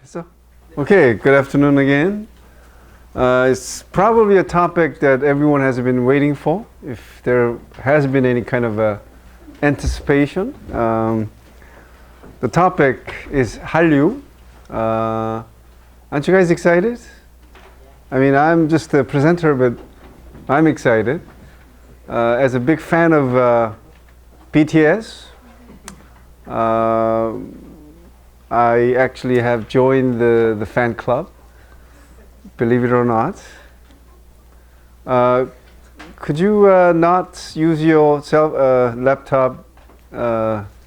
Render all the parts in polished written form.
So, okay, good afternoon again. It's probably a topic that everyone has been waiting for, if there has been any kind of anticipation. The topic is Hallyu. Aren't you guys excited? I mean, I'm just a presenter, but I'm excited. As a big fan of BTS, I actually have joined the fan club, believe it or not. Could you not use your laptop,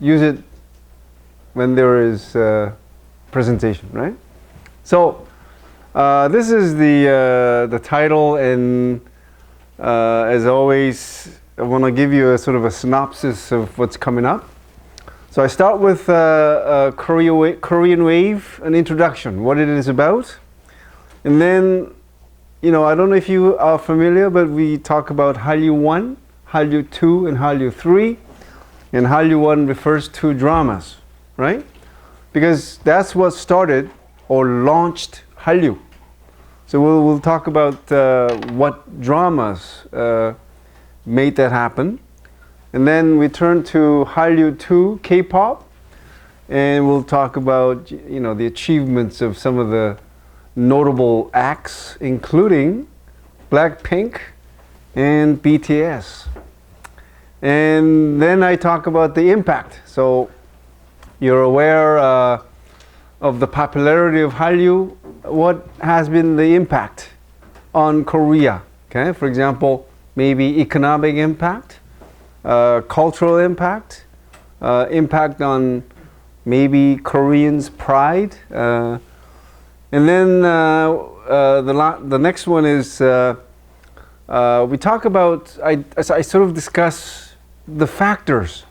use it when there is presentation, right? So this is the title, and as always, I want to give you a sort of a synopsis of what's coming up. So I start with Korean Wave, an introduction, what it is about. And then, you know, I don't know if you are familiar, but we talk about Hallyu 1, Hallyu 2, and Hallyu 3. And Hallyu 1 refers to dramas, right? Because that's what started or launched Hallyu. So we'll talk about what dramas made that happen. And then we turn to Hallyu 2, K-pop, and we'll talk about, you know, the achievements of some of the notable acts, including Blackpink and BTS. And then I talk about the impact. So you're aware of the popularity of Hallyu. What has been the impact on Korea? Okay, for example, maybe economic impact, cultural impact, impact on maybe Koreans' pride, and then the next one is we talk about. I sort of discuss the factors.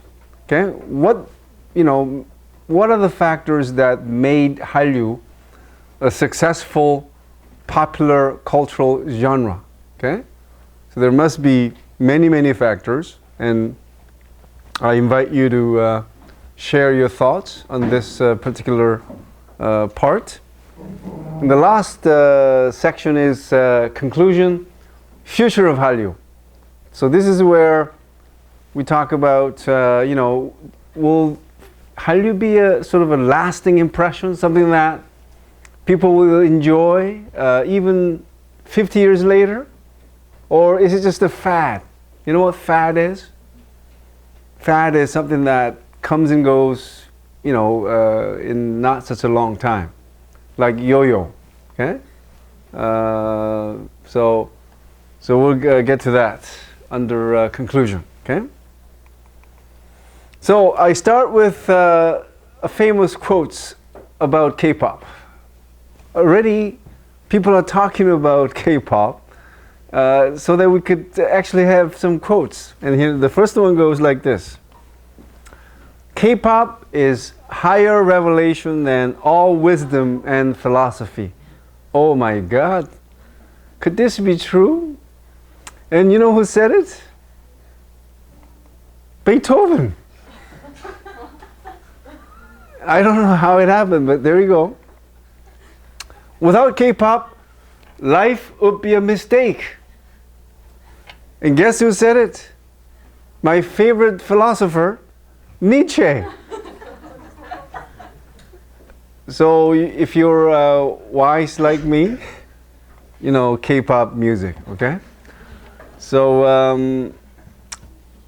Okay, what are the factors that made Hallyu a successful, popular cultural genre? Okay, so there must be many factors. And I invite you to share your thoughts on this particular part. And the last section is conclusion, future of Hallyu. So this is where we talk about, will Hallyu be a sort of a lasting impression, something that people will enjoy even 50 years later? Or is it just a fad? You know what fad is? Fad is something that comes and goes, in not such a long time, like yo-yo. Okay, so we'll get to that under conclusion. Okay. So I start with a famous quotes about K-pop. Already, people are talking about K-pop. So that we could actually have some quotes. And here the first one goes like this. K-pop is higher revelation than all wisdom and philosophy. Oh my God. Could this be true? And you know who said it? Beethoven. I don't know how it happened, but there you go. Without K-pop, life would be a mistake. And guess who said it? My favorite philosopher, Nietzsche. So if you're wise like me, you know K-pop music, okay? So,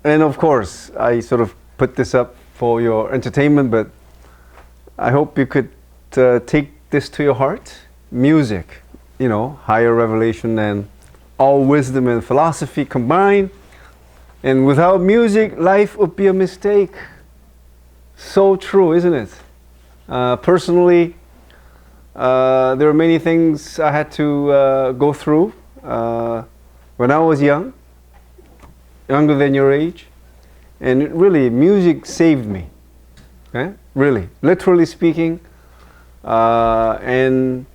and of course, I sort of put this up for your entertainment, but I hope you could take this to your heart. Music, higher revelation than all wisdom and philosophy combined. And without music, life would be a mistake. So true, isn't it? Personally, there are many things I had to go through when I was young, younger than your age. And really, music saved me. Okay? Really, literally speaking. And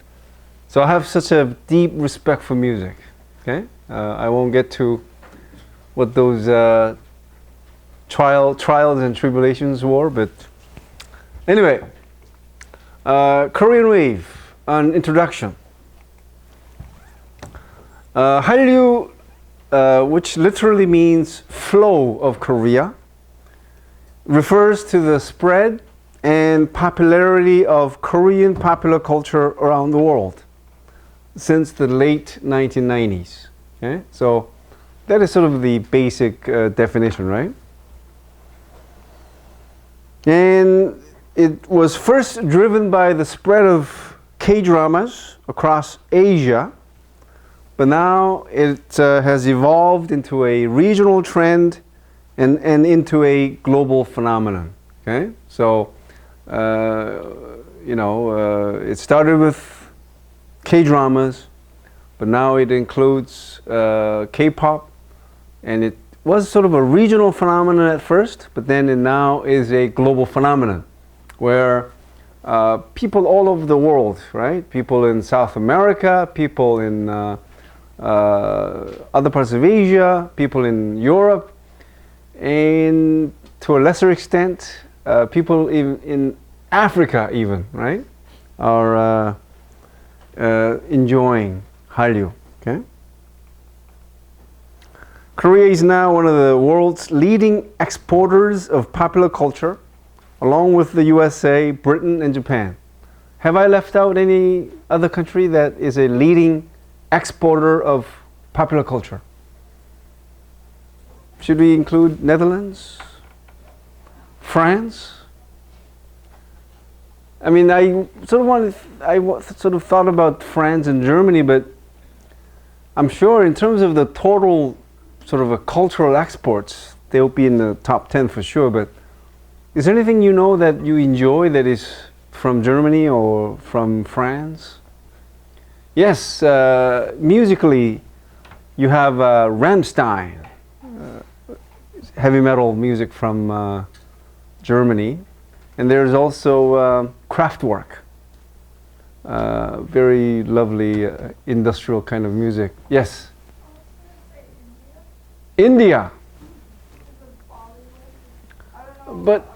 so I have such a deep respect for music. Okay, I won't get to what those trials and tribulations were, but anyway, Korean wave, an introduction. Hallyu, which literally means flow of Korea, refers to the spread and popularity of Korean popular culture around the world since the late 1990s. Okay? So that is sort of the basic definition, right? And it was first driven by the spread of K-dramas across Asia, but now it has evolved into a regional trend and into a global phenomenon. Okay, so it started with K-dramas, but now it includes K-pop, and it was sort of a regional phenomenon at first, but then it now is a global phenomenon where people all over the world, right? People in South America, people in other parts of Asia, people in Europe, and to a lesser extent, people in Africa even, right, are enjoying Hallyu. Okay? Korea is now one of the world's leading exporters of popular culture, along with the USA, Britain, and Japan. Have I left out any other country that is a leading exporter of popular culture? Should we include Netherlands? France? I mean, I sort of thought about France and Germany, but I'm sure in terms of the total sort of a cultural exports, they'll be in the top 10 for sure. But is there anything you know that you enjoy that is from Germany or from France? Yes, musically, you have Rammstein, heavy metal music from Germany, and there's also Kraftwerk, very lovely industrial kind of music. Yes. India. But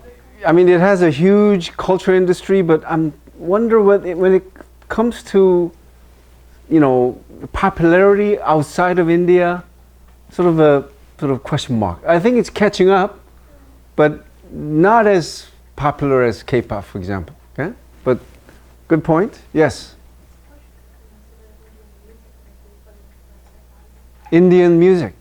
I mean, it has a huge culture industry, but I wonder when it comes to, popularity outside of India, sort of question mark. I think it's catching up, but not as popular as K-pop, for example. Okay, but good point. Yes. Indian music.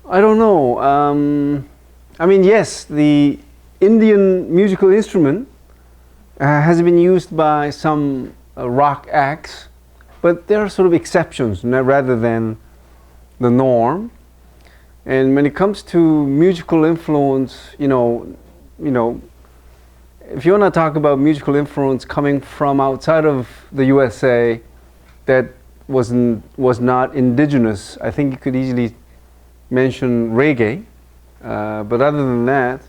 I don't know. I mean, yes, the Indian musical instrument has been used by some rock acts, but there are sort of exceptions rather than the norm. And when it comes to musical influence, if you want to talk about musical influence coming from outside of the USA that was not indigenous, I think you could easily mention reggae. But other than that,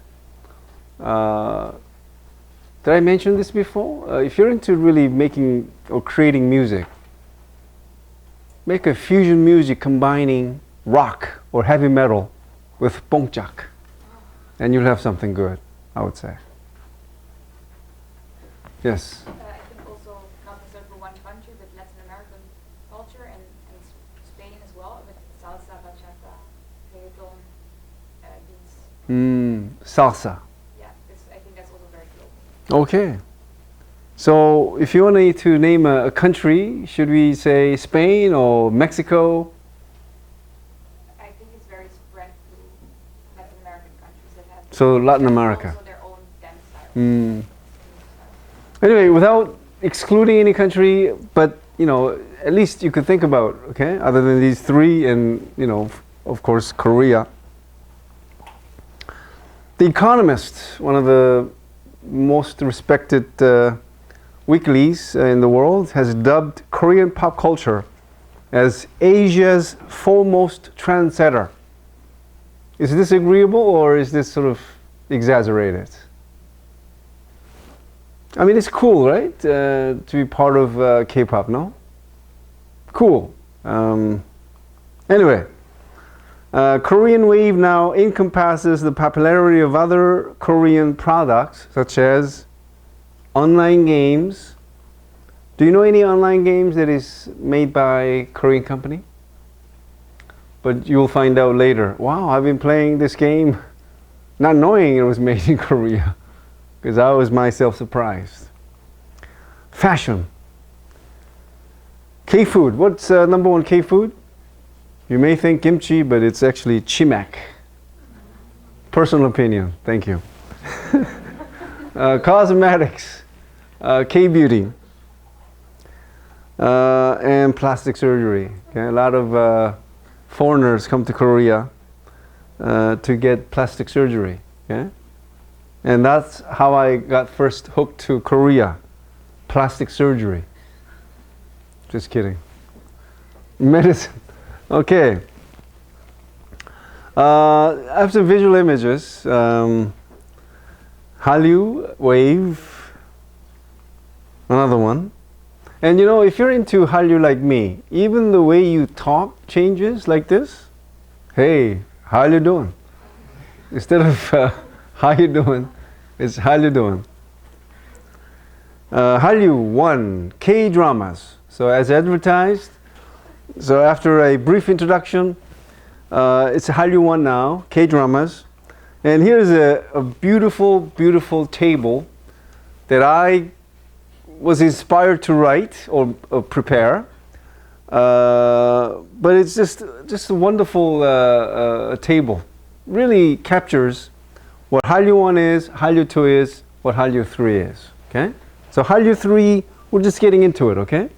did I mention this before? If you're into really making or creating music, make a fusion music combining rock or heavy metal with bongchak, and you'll have something good, I would say. Yes? I think also, not necessarily for one country, but Latin American culture and Spain as well, with salsa, bachata, reggaeton, beats. Salsa. Yeah, I think that's also very global. Okay. So if you want to name a country, should we say Spain or Mexico? I think it's very spread to Latin American countries that have So Latin America. Also their own dance style. Anyway, without excluding any country, but at least you could think about, okay, other than these three, and of course Korea. The Economist, one of the most respected weeklies in the world, has dubbed Korean pop culture as Asia's foremost trendsetter. Is this agreeable, or is this sort of exaggerated? I mean, it's cool, right? To be part of K-pop, no? Cool. Anyway, Korean wave now encompasses the popularity of other Korean products such as online games. Do you know any online games that is made by Korean company? But you'll find out later. Wow, I've been playing this game not knowing it was made in Korea, because I was myself surprised. Fashion. K-food. What's number one K-food? You may think kimchi, but it's actually chimak. Personal opinion. Thank you. Cosmetics. K-beauty. And plastic surgery. Okay? A lot of foreigners come to Korea to get plastic surgery. Okay? And that's how I got first hooked to Korea. Plastic surgery. Just kidding. Medicine. Okay. I have some visual images. Hallyu wave. Another one. And you know, if you're into Hallyu like me, even the way you talk changes like this. Hey, how you doing? Instead of how you doing, it's how you doing. Hallyu 1, K-dramas. So as advertised, so after a brief introduction, it's Hallyu 1 now, K-dramas. And here's a beautiful, beautiful table that I was inspired to write or prepare. But it's just a wonderful table. Really captures what Hallyu 1 is, Hallyu 2 is, what Hallyu 3 is. Okay? So Hallyu 3, we're just getting into it, okay?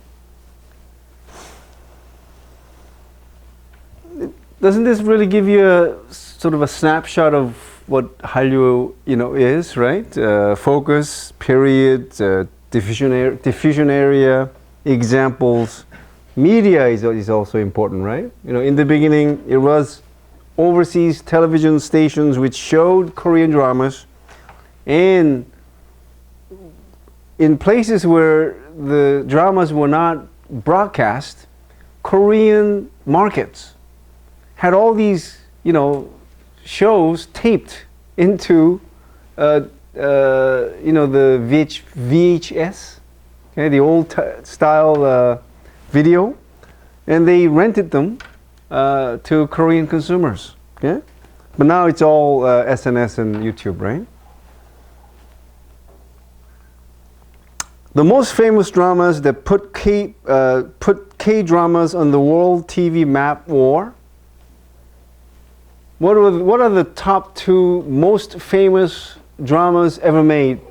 Doesn't this really give you a sort of a snapshot of what Hallyu, is, right? Focus, period, diffusion area, examples. Media is also important, right? In the beginning, it was overseas television stations which showed Korean dramas, and in places where the dramas were not broadcast, Korean markets had all these, shows taped into, the VHS, okay, the old style video, and they rented them to Korean consumers. Okay, but now it's all SNS and YouTube, right? The most famous dramas that put K-dramas on the world TV map were. What are the top 2 most famous dramas ever made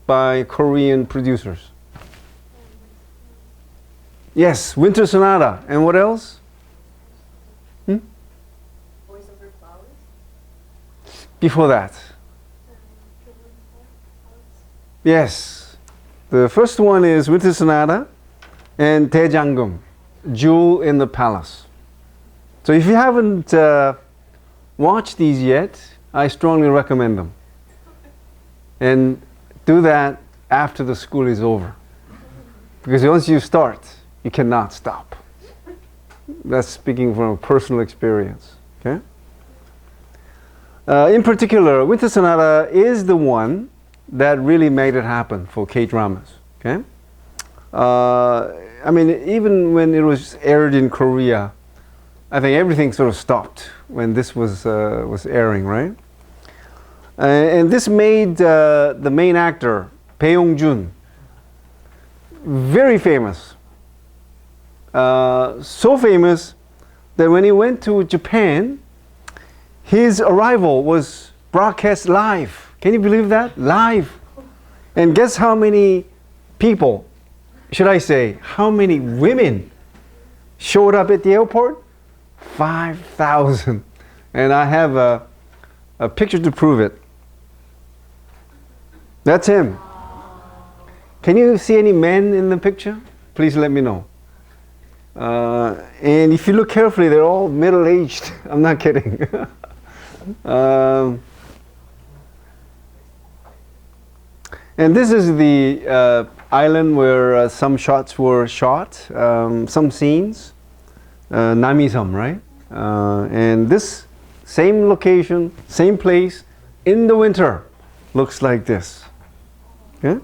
by Korean producers? Yes, Winter Sonata. And what else? Voice Over Flowers? Before that. Yes. The first one is Winter Sonata and Daejanggeum, Jewel in the Palace. So if you haven't watched these yet, I strongly recommend them. And do that after the school is over. Because once you start, you cannot stop. That's speaking from a personal experience. Okay? In particular, Winter Sonata is the one that really made it happen for K-dramas. Okay? I mean, even when it was aired in Korea, I think everything sort of stopped when this was airing, right? And this made the main actor, Bae Yong-jun, very famous. So famous that when he went to Japan, his arrival was broadcast live. Can you believe that? Live. And guess how many people, should I say, how many women showed up at the airport? 5,000. And I have a picture to prove it. That's him. Can you see any men in the picture? Please let me know. And if you look carefully, they're all middle-aged. I'm not kidding. And this is the island where some shots were shot, some scenes. Namisam, right? And this same location, same place, in the winter, looks like this. Yeah?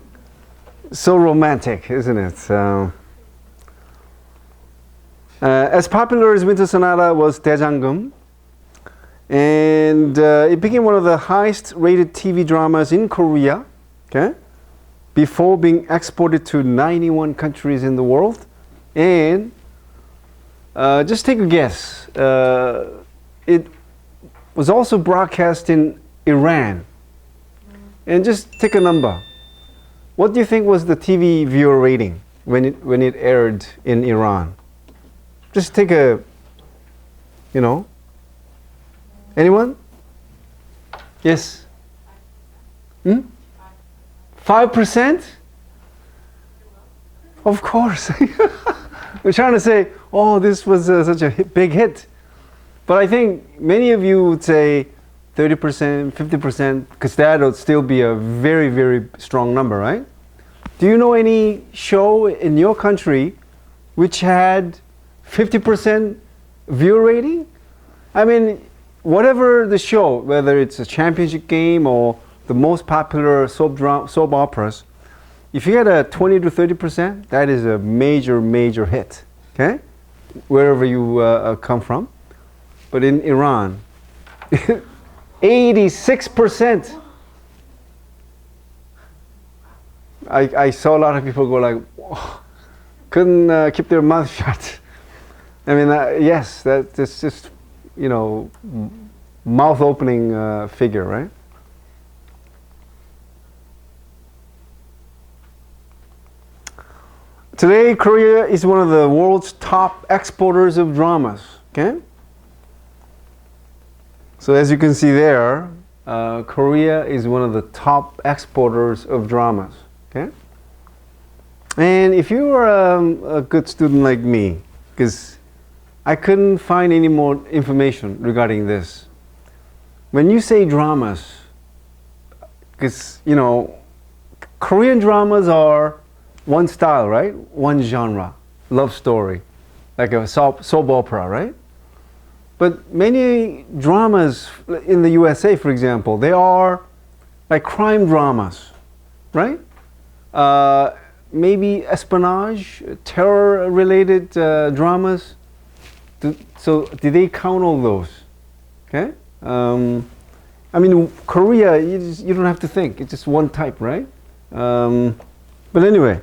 So romantic, isn't it? As popular as Winter Sonata was 대장금, and it became one of the highest rated TV dramas in Korea, okay, before being exported to 91 countries in the world. And just take a guess, it was also broadcast in Iran. And just take a number. What do you think was the TV viewer rating when it aired in Iran? Just take a, anyone? Yes? 5%? Of course. We're trying to say, oh, this was such a big hit. But I think many of you would say 30%, 50%, because that would still be a very, very strong number, right? Do you know any show in your country which had 50% viewer rating? I mean, whatever the show, whether it's a championship game or the most popular soap operas, if you get a 20 to 30%, that is a major, major hit, okay? Wherever you come from. But in Iran, 86%. I saw a lot of people go like, whoa, couldn't keep their mouth shut. I mean, yes, that's just, mouth-opening figure, right? Today, Korea is one of the world's top exporters of dramas, okay? So as you can see there, Korea is one of the top exporters of dramas, okay? And if you are a good student like me, because I couldn't find any more information regarding this. When you say dramas, because, Korean dramas are one style, right? One genre, love story, like a soap opera, right? But many dramas in the USA, for example, they are like crime dramas, right? Maybe espionage, terror-related dramas. So did they count all those? Okay? I mean, Korea, you don't have to think. It's just one type, right? But anyway.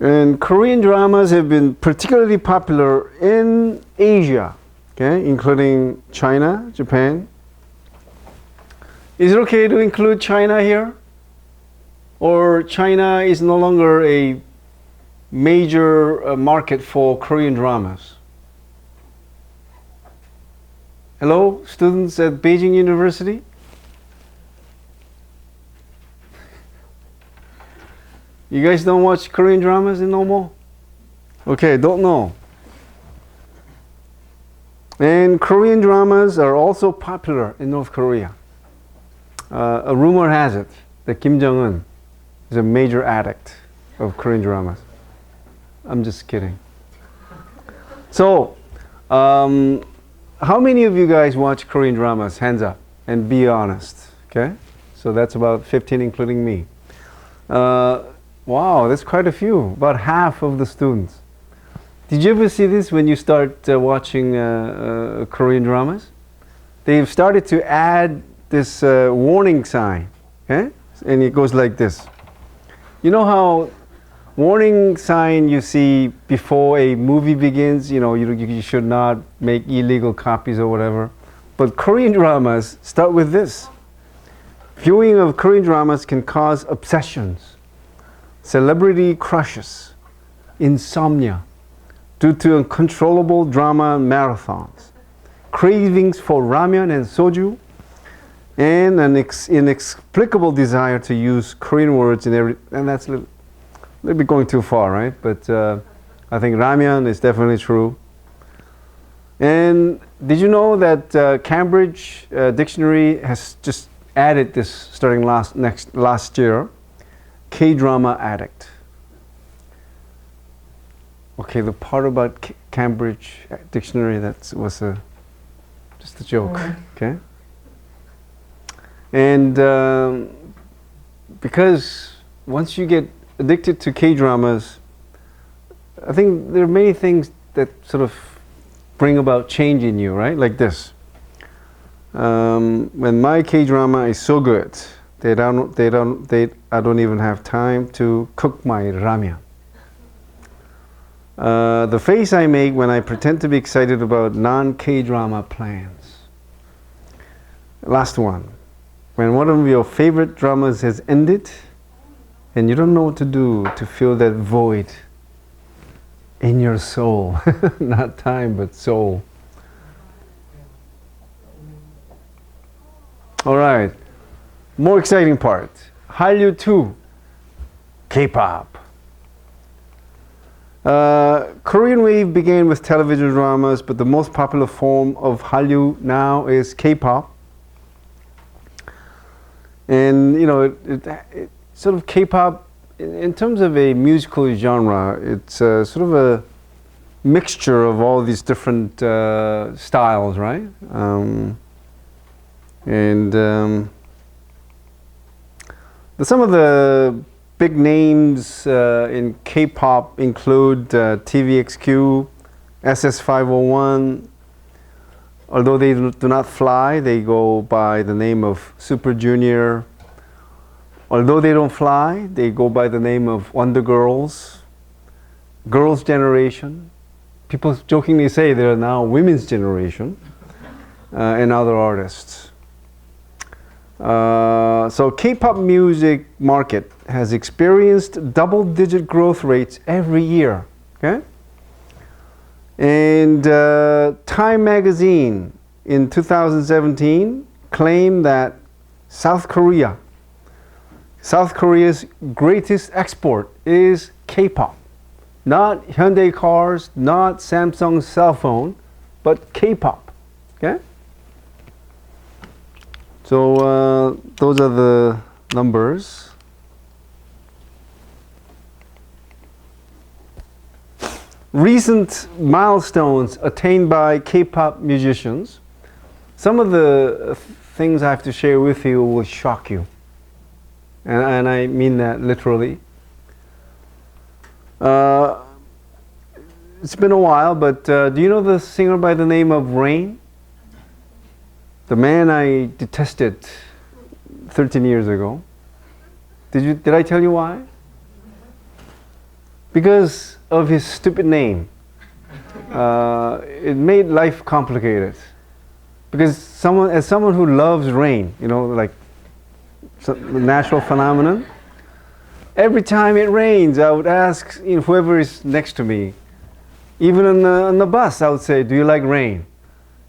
And Korean dramas have been particularly popular in Asia, okay, including China, Japan. Is it okay to include China here? Or China is no longer a major market for Korean dramas? Hello, students at Beijing University? You guys don't watch Korean dramas in no more? Okay, don't know. And Korean dramas are also popular in North Korea. A rumor has it that Kim Jong-un is a major addict of Korean dramas. I'm just kidding. So, how many of you guys watch Korean dramas? Hands up and be honest. Okay? So that's about 15, including me. Wow, that's quite a few. About half of the students. Did you ever see this when you start watching Korean dramas? They've started to add this warning sign, okay? And it goes like this. You know how warning sign you see before a movie begins, you should not make illegal copies or whatever. But Korean dramas start with this. Viewing of Korean dramas can cause obsessions, celebrity crushes, insomnia due to uncontrollable drama marathons, cravings for ramen and soju, and an inexplicable desire to use Korean words in every, and that's a little bit going too far, right? But I think ramen is definitely true. And did you know that Cambridge Dictionary has just added this starting last year, K-drama addict. Okay, the part about Cambridge Dictionary, that was just a joke, okay? And because once you get addicted to K-dramas, I think there are many things that sort of bring about change in you, right? Like this. When my K-drama is so good, I don't even have time to cook my ramen. The face I make when I pretend to be excited about non-K-drama plans. Last one. When one of your favorite dramas has ended and you don't know what to do to fill that void in your soul. Not time, but soul. All right. More exciting part. Hallyu 2. K-pop. Korean wave began with television dramas, but the most popular form of Hallyu now is K-pop. And you know, it sort of K-pop, in terms of a musical genre, it's sort of a mixture of all these different styles, right? Some of the big names in K-pop include TVXQ, SS501. Although they do not fly, they go by the name of Super Junior. Although they don't fly, they go by the name of Wonder Girls, Girls' Generation. People jokingly say they're now Women's Generation, and other artists. So K-pop music market has experienced double-digit growth rates every year. Okay? And Time magazine in 2017 claimed that South Korea's greatest export is K-pop. Not Hyundai cars, not Samsung's cell phone, but K-pop. Okay? So those are the numbers. Recent milestones attained by K-pop musicians. Some of the things I have to share with you will shock you. And I mean that literally. It's been a while, but do you know the singer by the name of Rain? The man I detested 13 years ago. Did I tell you why? Because of his stupid name. It made life complicated. Because as someone who loves rain, you know, like the natural phenomenon, every time it rains, I would ask whoever is next to me, even on the bus, I would say, "Do you like rain?"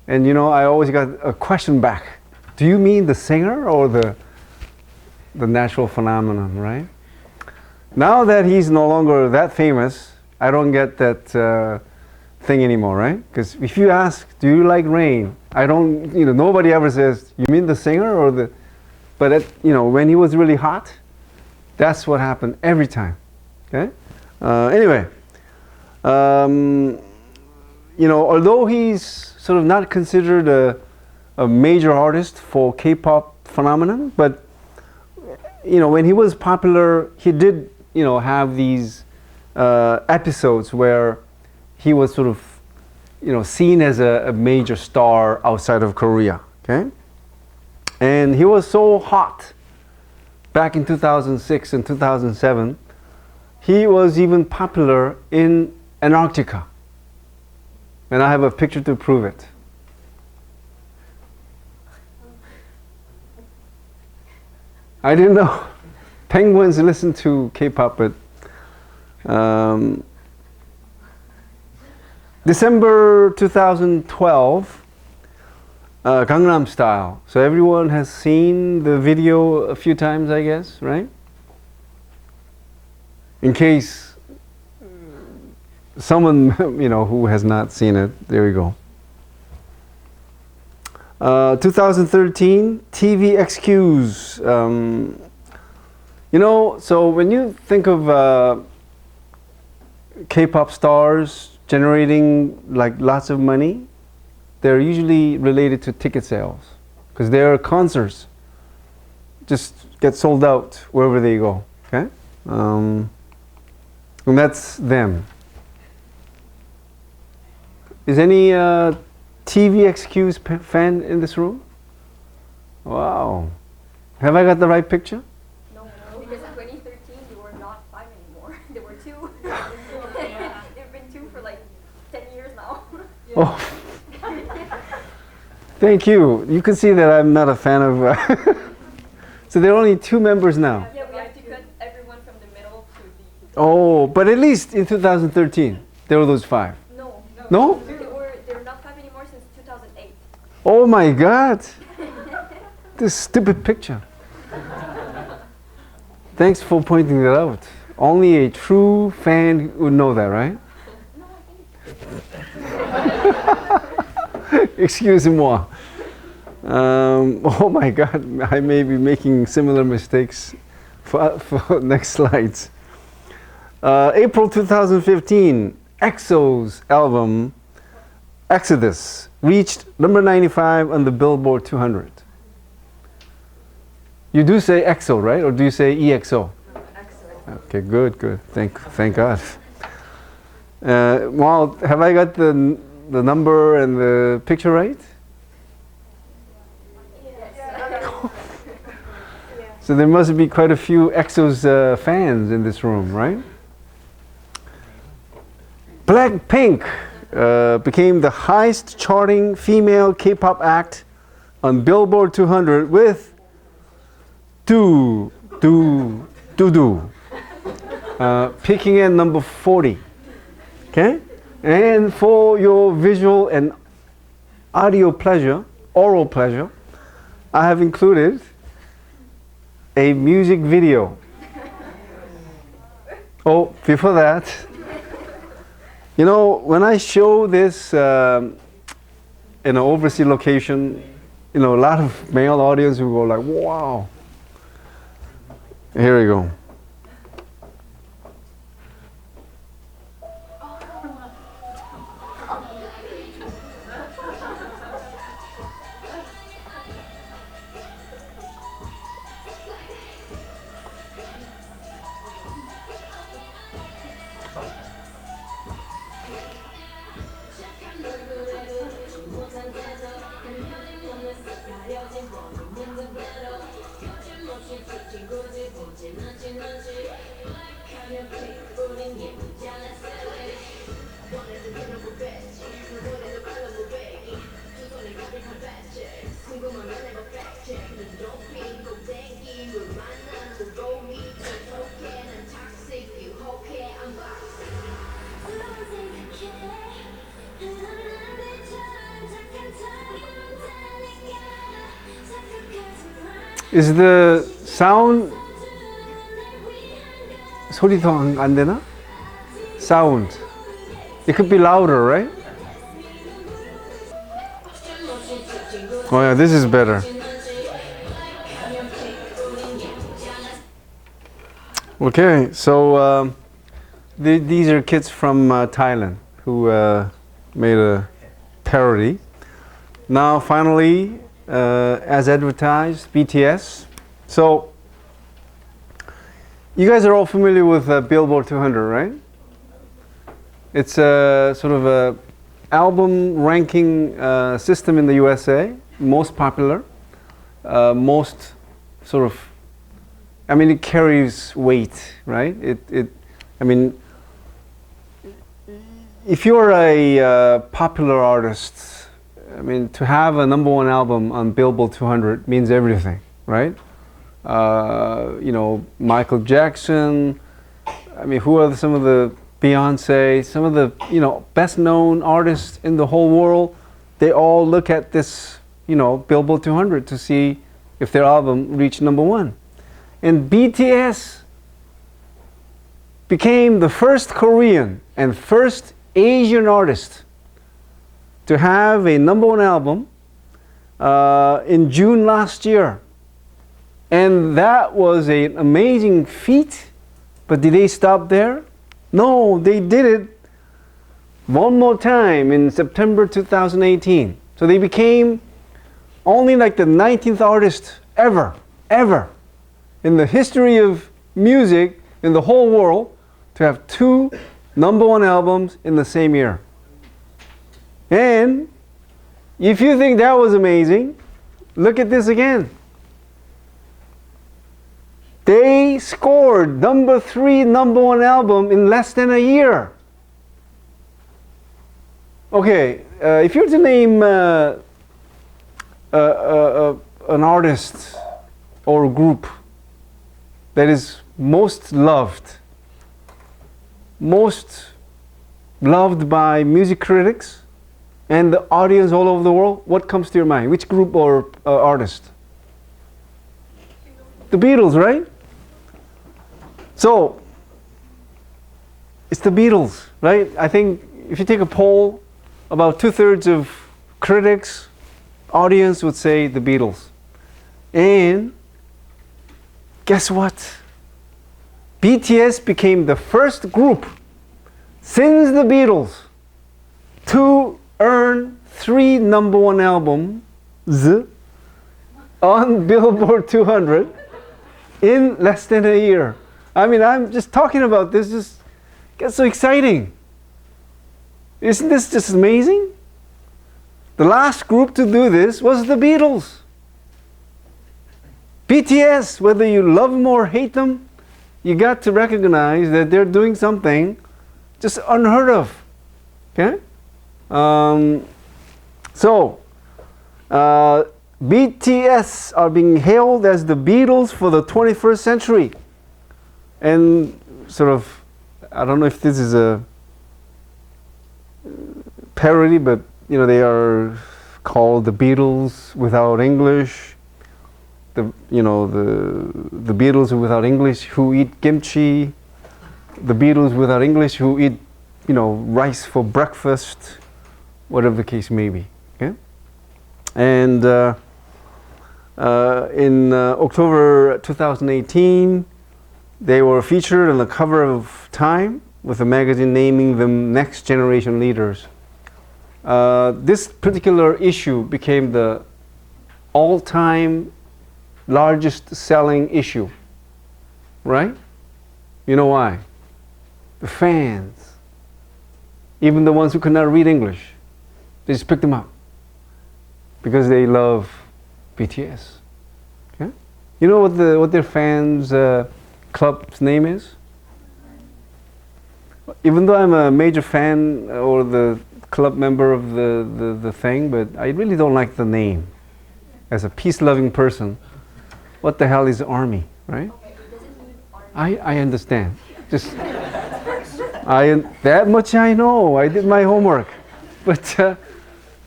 And you know, I always got a question back: "Do you mean the singer or the natural phenomenon?" Right? Now that he's no longer that famous, I don't get that thing anymore, right? Because if you ask, "Do you like rain?" I don't, nobody ever says, "You mean the singer or the?" But when he was really hot, that's what happened every time. Okay. Anyway, although he's sort of not considered a major artist for K-pop phenomenon, but when he was popular, he did have these episodes where he was sort of seen as a major star outside of Korea. Okay, and he was so hot back in 2006 and 2007. He was even popular in Antarctica, and I have a picture to prove it. I didn't know penguins listen to K-pop, but December 2012, Gangnam Style. So everyone has seen the video a few times, I guess, right? In case someone who has not seen it, there you go. 2013 TVXQs. So when you think of K-pop stars generating like lots of money, they're usually related to ticket sales because their concerts just get sold out wherever they go. Okay, and that's them. Is any TVXQ's fan in this room? Wow. Have I got the right picture? No, because in 2013 they were not 5 anymore. They were 2. They've been 2 for like 10 years now. Oh. Thank you. You can see that I'm not a fan of... So there are only 2 members now. Yeah, we have to cut everyone from the middle to the... Oh, but at least in 2013, there were those 5. No. No? They're not 5 anymore since 2008. Oh my God. This stupid picture. Thanks for pointing that out. Only a true fan would know that, right? No, I think Excusez-moi. Oh my God, I may be making similar mistakes for next slides. April 2015, EXO's album Exodus reached number 95 on the Billboard 200. You do say EXO, right? Or do you say EXO? EXO. Okay, good. Thank God. Well, have I got the number and the picture right? So there must be quite a few EXO's fans in this room, right? Blackpink became the highest charting female K-pop act on Billboard 200 with peaking at number 40. Okay? And for your visual and audio pleasure, oral pleasure, I have included a music video. Oh, before that, you know, when I show this in an overseas location, you know, a lot of male audience will go like, wow. Here we go. Is the sound 소리 더 안 되나? Sound. It could be louder, right? Oh yeah, this is better. Okay, so these are kids from Thailand who made a parody. Now finally, as advertised, BTS. So you guys are all familiar with Billboard 200, right? It's a sort of a album ranking system in the USA, most popular, most sort of, I mean, it carries weight, right? I mean, if you're a popular artist, I mean, to have a #1 album on Billboard 200 means everything, right? You know, Michael Jackson, I mean, who are some of the Beyonce, some of the, you know, best known artists in the whole world, they all look at this, you know, Billboard 200 to see if their album reached #1. And BTS became the first Korean and first Asian artist to have a #1 album in June last year. And that was an amazing feat, but did they stop there? No, they did it one more time in September 2018. So they became only like the 19th artist ever in the history of music in the whole world to have 2 #1 albums in the same year. And if you think that was amazing, look at this again. They scored #3 #1 album in less than a year. Okay, if you were to name an artist or a group that is most loved by music critics and the audience all over the world, what comes to your mind? Which group or artist? The Beatles, right? So, it's the Beatles, right? I think if you take a poll, about 2/3 of critics, audience would say the Beatles. And guess what? BTS became the first group since the Beatles to earn 3 #1 albums on Billboard 200 in less than a year. I mean, I'm just talking about this, just gets so exciting. Isn't this just amazing? The last group to do this was the Beatles. BTS, whether you love them or hate them, you got to recognize that they're doing something just unheard of. Okay? BTS are being hailed as the Beatles for the 21st century. And sort of, I don't know if this is a parody, but you know, they are called the Beatles without English. The Beatles without English who eat kimchi. The Beatles without English who eat, rice for breakfast, whatever the case may be. Okay? And in October 2018, they were featured on the cover of Time with a magazine naming them Next Generation Leaders. This particular issue became the all-time largest selling issue, right? You know why? The fans, even the ones who could not read English, they just picked them up because they love BTS. Okay? You know what their fans club's name is? Even though I'm a major fan or the club member of the thing, but I really don't like the name. As a peace-loving person, what the hell is army, right? I understand. Just that much I know. I did my homework, but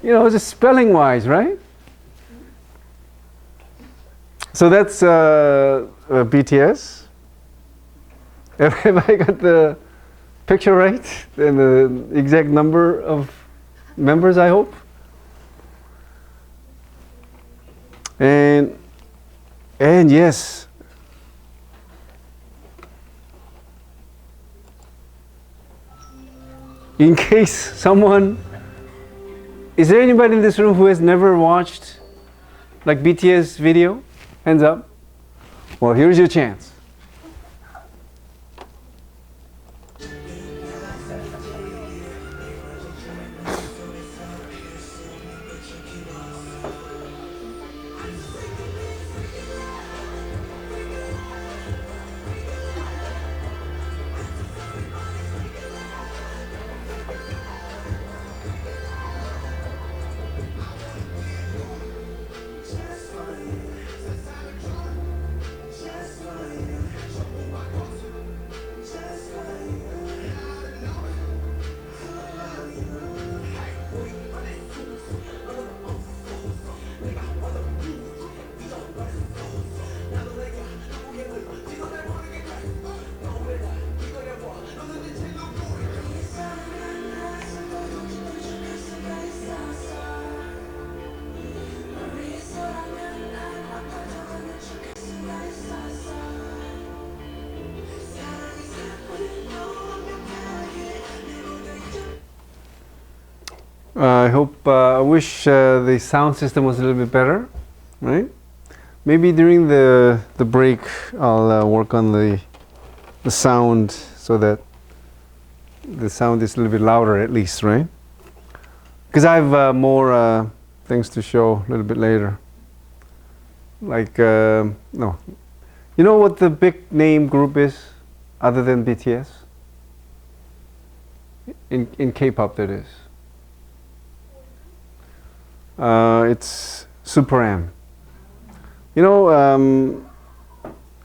just spelling-wise, right? So that's BTS. Have I got the picture right and the exact number of members, I hope? And yes, in case someone, is there anybody in this room who has never watched like BTS video? Hands up. Well, here's your chance. I hope, I wish the sound system was a little bit better, right? Maybe during the break I'll work on the sound so that the sound is a little bit louder at least, right? Because I have more things to show a little bit later. Like, no. You know what the big name group is other than BTS? In K-pop, that is. It's Super M. You know,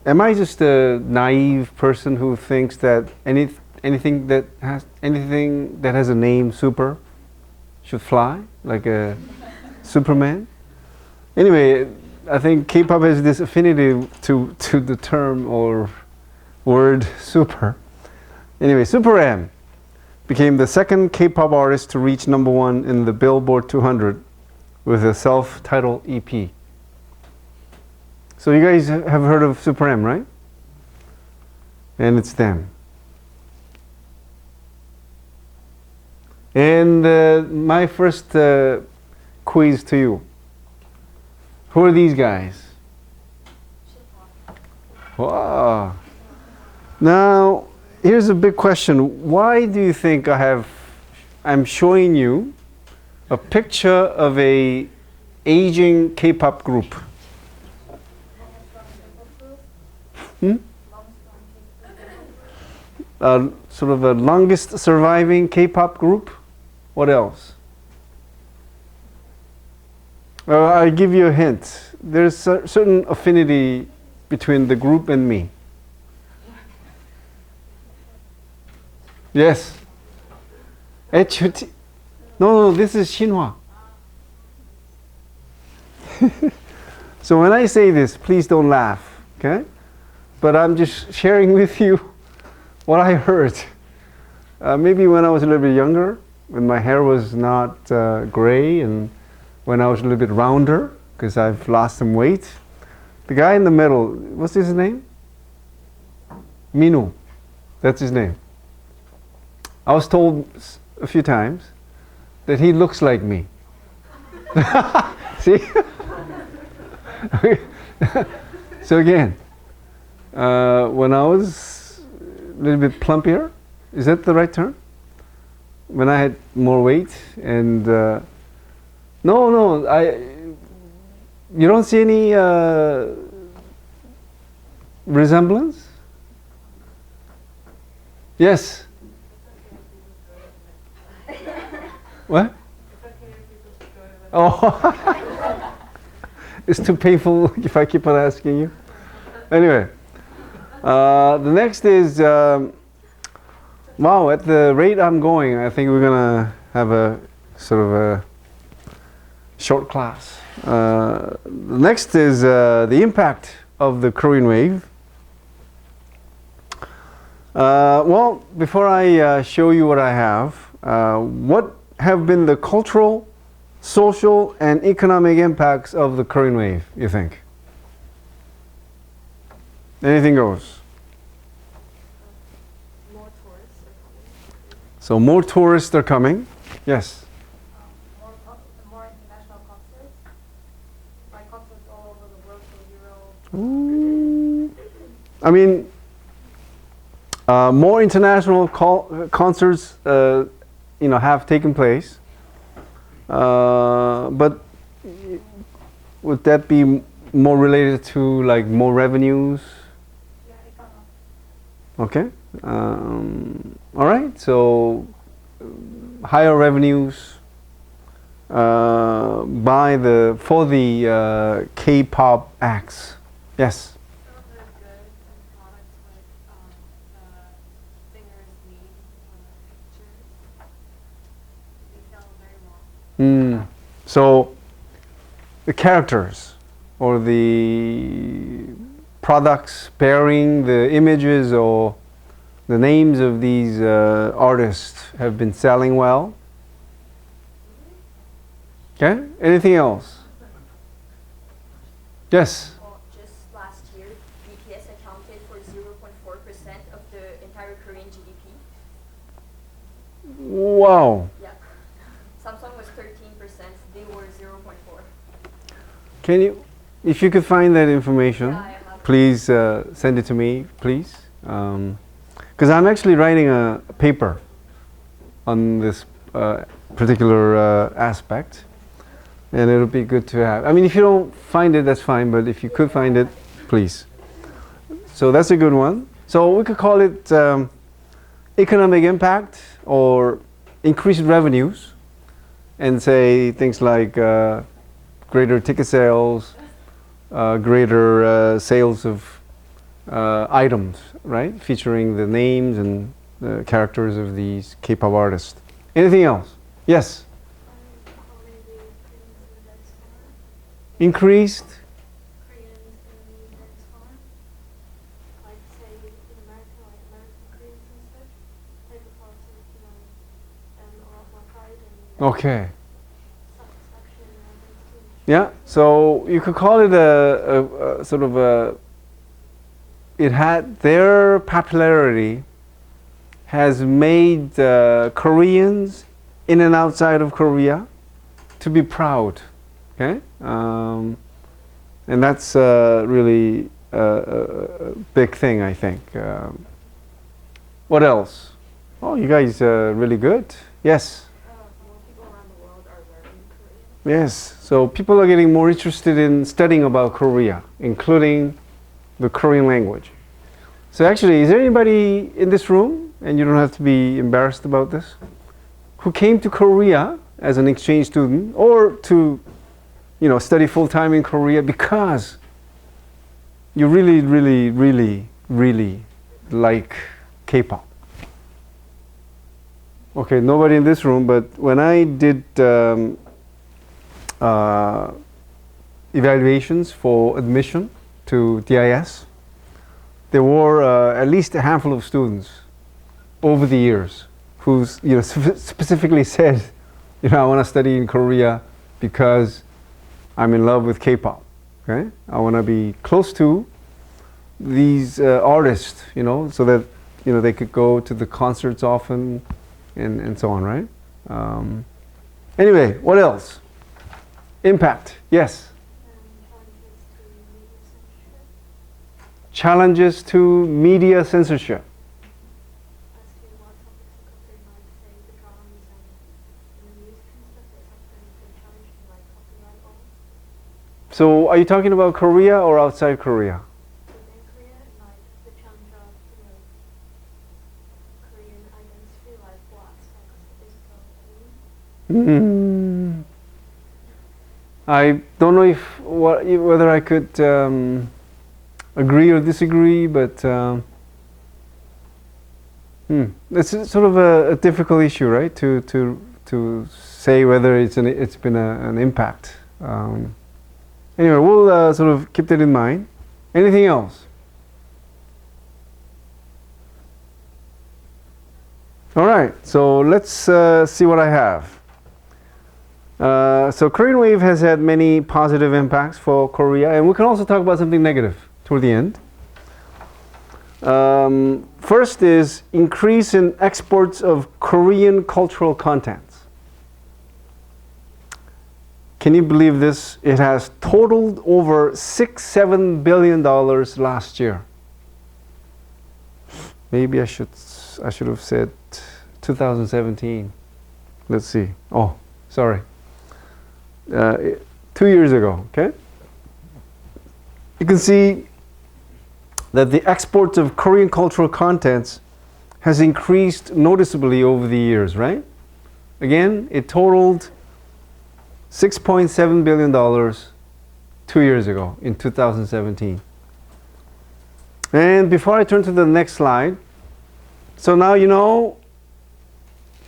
am I just a naive person who thinks that anything that has a name super should fly, like a Superman? Anyway, I think K-pop has this affinity to the term or word super. Anyway, Super M became the second K-pop artist to reach #1 in the Billboard 200 with a self-titled EP. So you guys have heard of Super M, right? And it's them. And my first quiz to you. Who are these guys? Wow. Now, here's a big question. Why do you think I'm showing you a picture of a aging K-pop group? Sort of the longest surviving K-pop group? What else? I'll give you a hint. There's a certain affinity between the group and me. Yes. HOT. No, this is Shinhwa. So when I say this, please don't laugh, okay? But I'm just sharing with you what I heard. Maybe when I was a little bit younger, when my hair was not gray, and when I was a little bit rounder, because I've lost some weight. The guy in the middle, what's his name? Minu. That's his name. I was told a few times that he looks like me. See? So again, when I was a little bit plumpier, is that the right term? When I had more weight and you don't see any resemblance? Yes. What? Oh, it's too painful if I keep on asking you. Anyway, the next is, wow, at the rate I'm going, I think we're gonna have a sort of a short class. The next is the impact of the Korean wave. Well, before I show you what I have, what have been the cultural, social, and economic impacts of the Korean wave, you think? Anything goes. More tourists are coming. So more tourists are coming. Yes. More international concerts. Like concerts all over the world, from Europe. I mean, more international concerts, have taken place. But would that be more related to like more revenues? Yeah, economic. Okay. All right. So higher revenues for the K-pop acts. Yes. Some of the goods and products the singers need, pictures, they sell very well. So the characters or the products bearing the images or the names of these artists have been selling well. Okay. Anything else? Yes. Well, just last year, BTS accounted for 0.4% of the entire Korean GDP. Wow. Yeah. Samsung was Can you, if you could find that information, Yeah, I have. please send it to me, please. Because I'm actually writing a paper on this particular aspect, and it'll be good to have. I mean, if you don't find it, that's fine, but if you could find it, please. So that's a good one. So we could call it economic impact or increased revenues, and say things like greater ticket sales, greater sales of items, right? Featuring the names and the characters of these K-pop artists. Anything else? Yes? Increased? Okay. Yeah, so you could call it a sort of a, it had, their popularity has made Koreans in and outside of Korea to be proud, okay? And that's really a big thing, I think. What else? Oh, you guys are really good. Yes? More people around the world are learning Korean. Yes, so people are getting more interested in studying about Korea, including the Korean language. So actually, is there anybody in this room, and you don't have to be embarrassed about this, who came to Korea as an exchange student or to, you know, study full-time in Korea because you really, really, really, really like K-pop? Okay, nobody in this room, but when I did evaluations for admission to DIS, there were at least a handful of students over the years who, you know, specifically said, you know, I want to study in Korea because I'm in love with K-pop. Okay, I want to be close to these artists, you know, so that, you know, they could go to the concerts often, and so on, right? Anyway, what else? Impact, yes. Challenges to media censorship. So, are you talking about Korea or outside Korea? I don't know if whether I could agree or disagree, but it's sort of a difficult issue, right? To say whether it's been an impact. Anyway, we'll sort of keep that in mind. Anything else? All right, so let's see what I have. So Korean Wave has had many positive impacts for Korea, and we can also talk about something negative toward the end. First is increase in exports of Korean cultural contents. Can you believe this? It has totaled over $6-7 billion last year. Maybe I should have said 2017. Let's see. Oh, sorry. 2 years ago, okay? You can see that the exports of Korean cultural contents has increased noticeably over the years, right? Again, it totaled $6.7 billion 2 years ago in 2017. And before I turn to the next slide, so now you know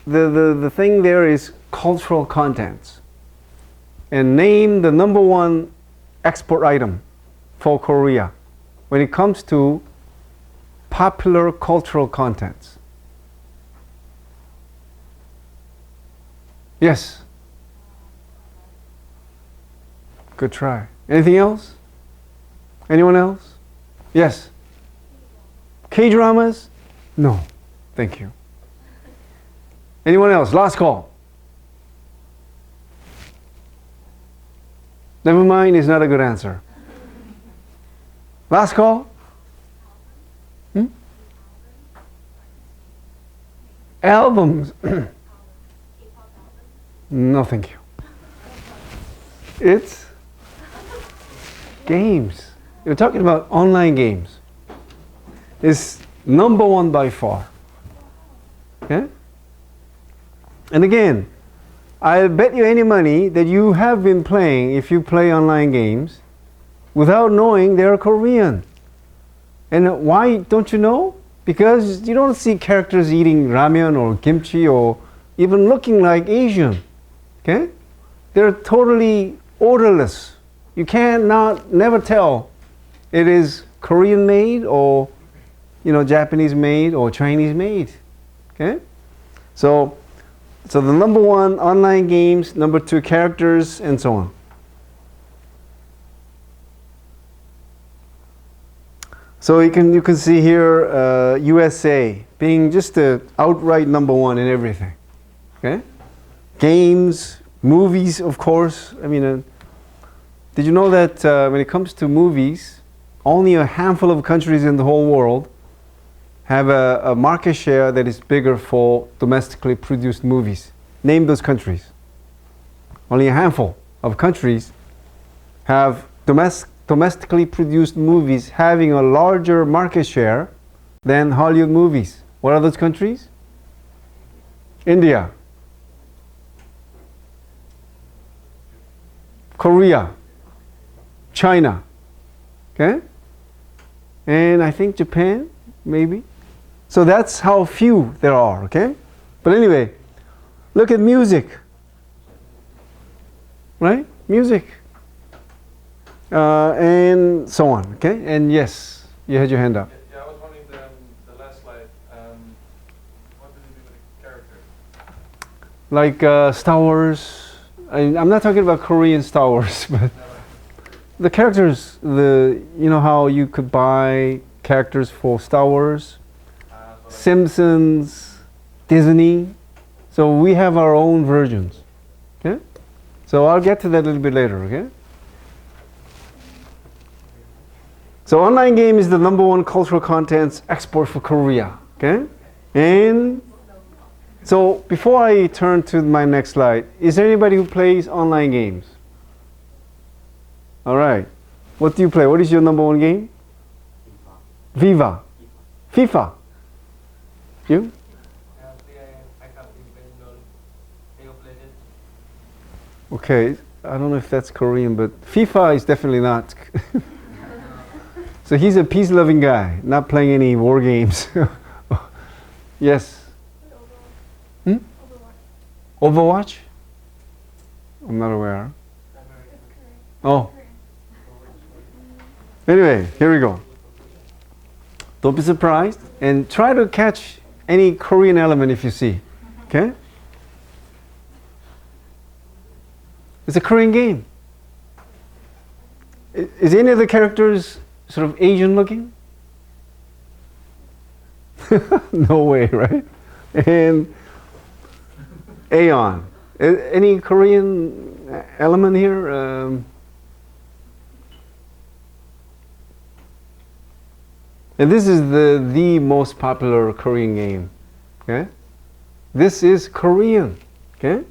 the thing there is cultural contents. And name the number one export item for Korea when it comes to popular cultural contents. Yes? Good try. Anything else? Anyone else? Yes? K-dramas? No. Thank you. Anyone else? Last call. Never mind is not a good answer. Last call? Hmm? Albums. No, thank you. It's games. You're talking about online games. It's number one by far. Okay? And again, I'll bet you any money that you have been playing, if you play online games, without knowing they're Korean. And why don't you know? Because you don't see characters eating ramen or kimchi or even looking like Asian. Okay? They're totally odorless. You cannot never tell it is Korean made or Japanese made or Chinese made. Okay? So the number one, online games, number two, characters, and so on. So you can see here USA being just the outright number one in everything. Okay? Games, movies, of course. I mean, did you know that when it comes to movies, only a handful of countries in the whole world have a market share that is bigger for domestically produced movies? Name those countries. Only a handful of countries have domestically produced movies having a larger market share than Hollywood movies. What are those countries? India, Korea, China, okay? And I think Japan, maybe. So that's how few there are, okay? But anyway, look at music, right? Music. And so on, okay? And yes, you had your hand up. Yeah, I was wondering the last slide. What did you do with the characters? Like Star Wars. I'm not talking about Korean Star Wars, but the characters, you know how you could buy characters for Star Wars? Simpsons, Disney. So we have our own versions. Okay? So I'll get to that a little bit later, okay? So online game is the number one cultural contents export for Korea. Okay? And so before I turn to my next slide, is there anybody who plays online games? All right. What do you play? What is your number one game? Viva. FIFA. You? Okay, I don't know if that's Korean, but FIFA is definitely not. So he's a peace-loving guy, not playing any war games. Yes? Hmm? Overwatch? I'm not aware. Oh. Anyway, here we go. Don't be surprised and try to catch any Korean element if you see. Okay? It's a Korean game. Is any of the characters sort of Asian looking? No way, right? And Aeon. Any Korean element here? And this is the most popular Korean game. Okay? This is Korean. Okay?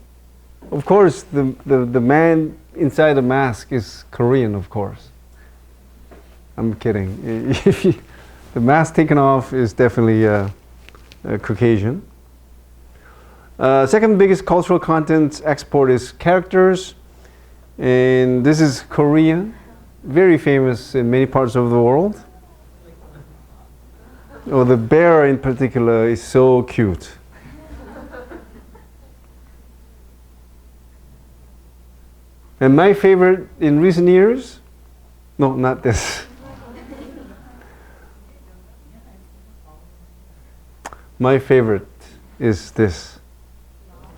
Of course, the man inside the mask is Korean, of course. I'm kidding. The mask taken off is definitely Caucasian. Second biggest cultural content export is characters. And this is Korean. Very famous in many parts of the world. Oh, the bear in particular is so cute. And my favorite in recent years, no, not this. My favorite is this,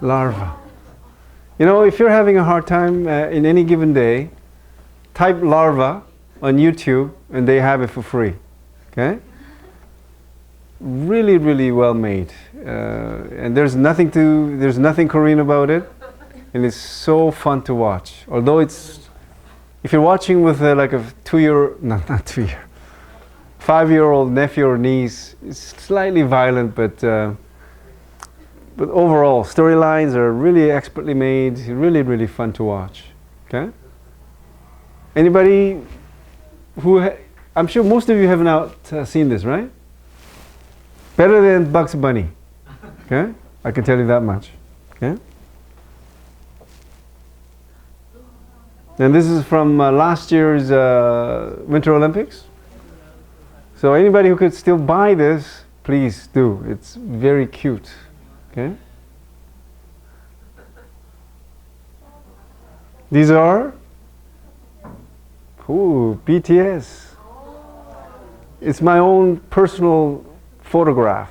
larva. You know, if you're having a hard time in any given day, type larva on YouTube and they have it for free. Okay? Really, really well made. And there's nothing Korean about it. And it's so fun to watch. Although it's if you're watching with like a 2-year, no, not 2-year, 5-year-old nephew or niece, it's slightly violent, but overall, storylines are really expertly made, really, really fun to watch. Okay? Anybody who, I'm sure most of you have not seen this, right? Better than Bugs Bunny. Okay? I can tell you that much. Okay? And this is from last year's Winter Olympics. So anybody who could still buy this, please do. It's very cute. Okay? These are BTS. It's my own personal photograph.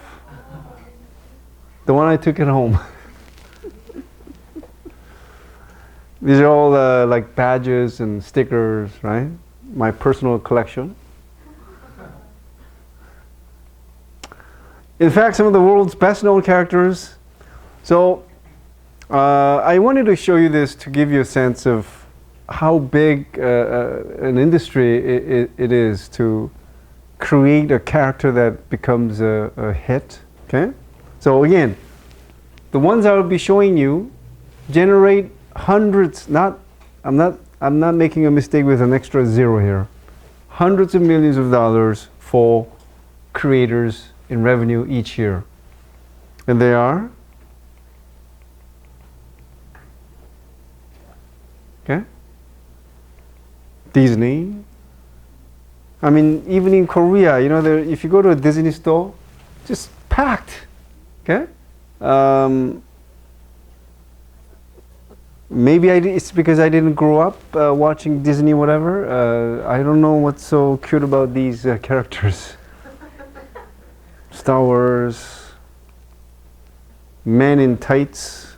The one I took at home. These are all like badges and stickers, right? My personal collection. In fact, some of the world's best known characters. So, I wanted to show you this to give you a sense of how big an industry it is to create a character that becomes a hit. Okay? So again, the ones I will be showing you generate hundreds, I'm not making a mistake with an extra zero here. Hundreds of millions of dollars for creators in revenue each year. And they are, okay? Disney. I mean, even in Korea, you know, if you go to a Disney store, just packed. Okay? Maybe it's because I didn't grow up watching Disney, whatever. I don't know what's so cute about these characters. Star Wars, Men in Tights.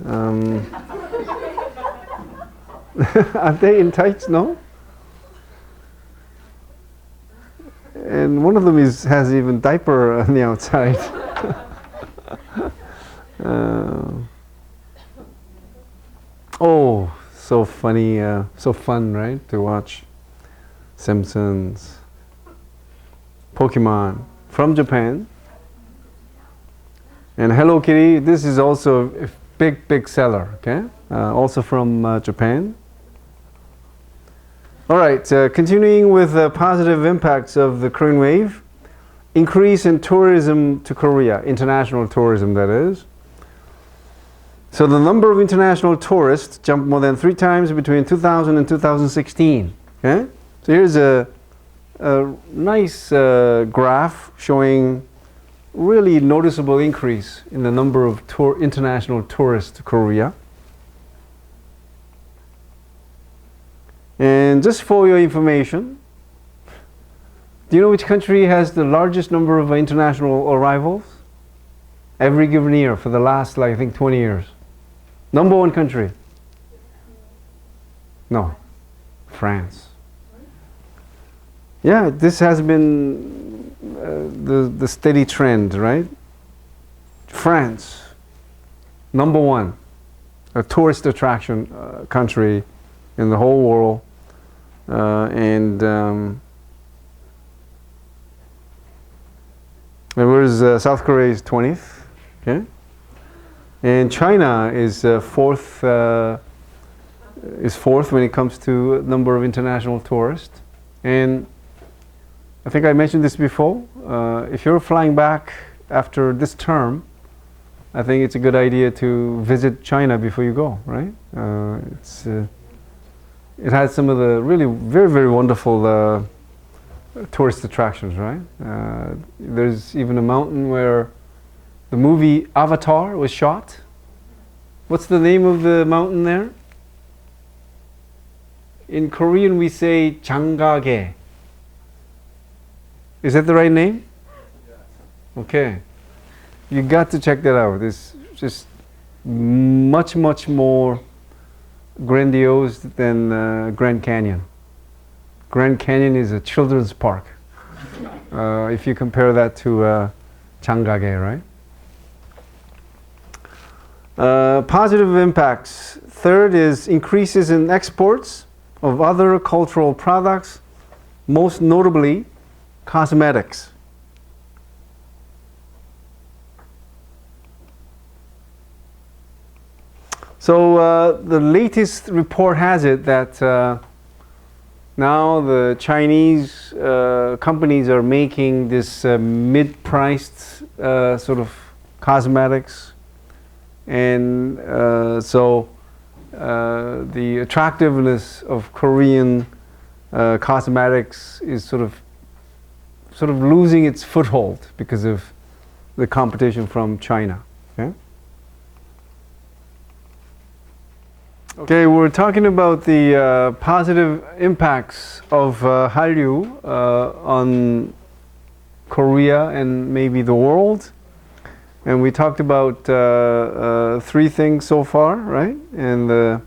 Are they in tights? No? And one of them has even diaper on the outside. Oh, so funny, so fun, right, to watch. Simpsons, Pokemon from Japan, and Hello Kitty. This is also a big seller. Okay, also from Japan. All right, continuing with the positive impacts of the Korean wave, increase in tourism to Korea, international tourism, that is. So the number of international tourists jumped more than 3 times between 2000 and 2016. Okay? So here's a nice graph showing really noticeable increase in the number of international tourists to Korea. And just for your information, do you know which country has the largest number of international arrivals every given year for the last, like, I think, 20 years? Number 1 country? No, France. Yeah, this has been the steady trend, right? France, number 1, a tourist attraction country in the whole world, and whereas South Korea is 20th, okay? And China is fourth when it comes to number of international tourists. And I think I mentioned this before. If you're flying back after this term, I think it's a good idea to visit China before you go, right? It has some of the really very wonderful tourist attractions, right? There's even a mountain where the movie Avatar was shot. What's the name of the mountain there? In Korean we say 장가게. Is that the right name? Okay. You got to check that out. It's just much more grandiose than Grand Canyon. Grand Canyon is a children's park. If you compare that to 장가게, right? Positive impacts. Third is increases in exports of other cultural products, most notably cosmetics. So the latest report has it that now the Chinese companies are making this mid-priced sort of cosmetics, and so the attractiveness of Korean cosmetics is sort of losing its foothold because of the competition from China. Okay? Okay, we're talking about the positive impacts of Hallyu on Korea and maybe the world. And we talked about three things so far, right? And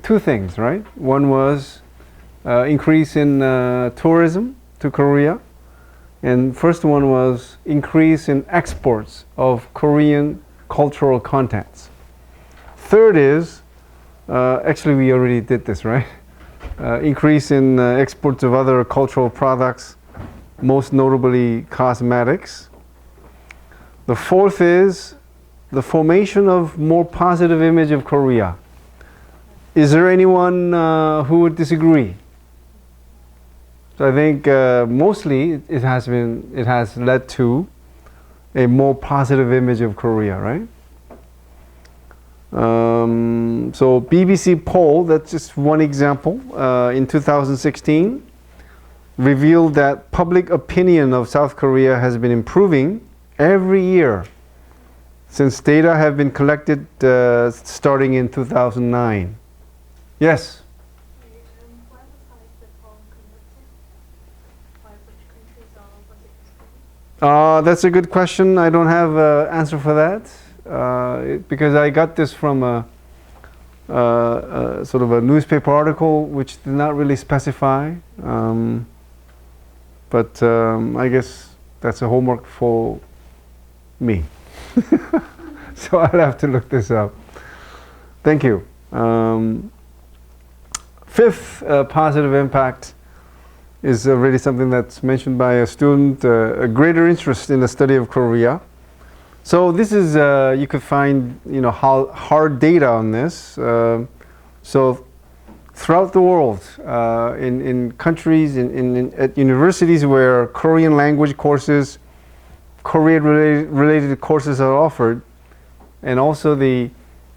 two things, right? One was increase in tourism to Korea. And first one was increase in exports of Korean cultural contents. Third is, actually we already did this, right? Increase in exports of other cultural products, most notably cosmetics. The fourth is the formation of more positive image of Korea. Is there anyone who would disagree? So I think mostly it has led to a more positive image of Korea, right? So BBC poll, that's just one example, in 2016 revealed that public opinion of South Korea has been improving every year since data have been collected starting in 2009. Yes? Why was the poll conducted? By which countries or was it excluded? That's a good question. I don't have an answer for that. Because I got this from a sort of a newspaper article which did not really specify, but I guess that's a homework for me. So I'll have to look this up. Thank you. Fifth positive impact is really something that's mentioned by a student, a greater interest in the study of Korea. So this is, you could find, hard data on this. So throughout the world, in countries, at universities where Korean language courses, Korean-related courses are offered, and also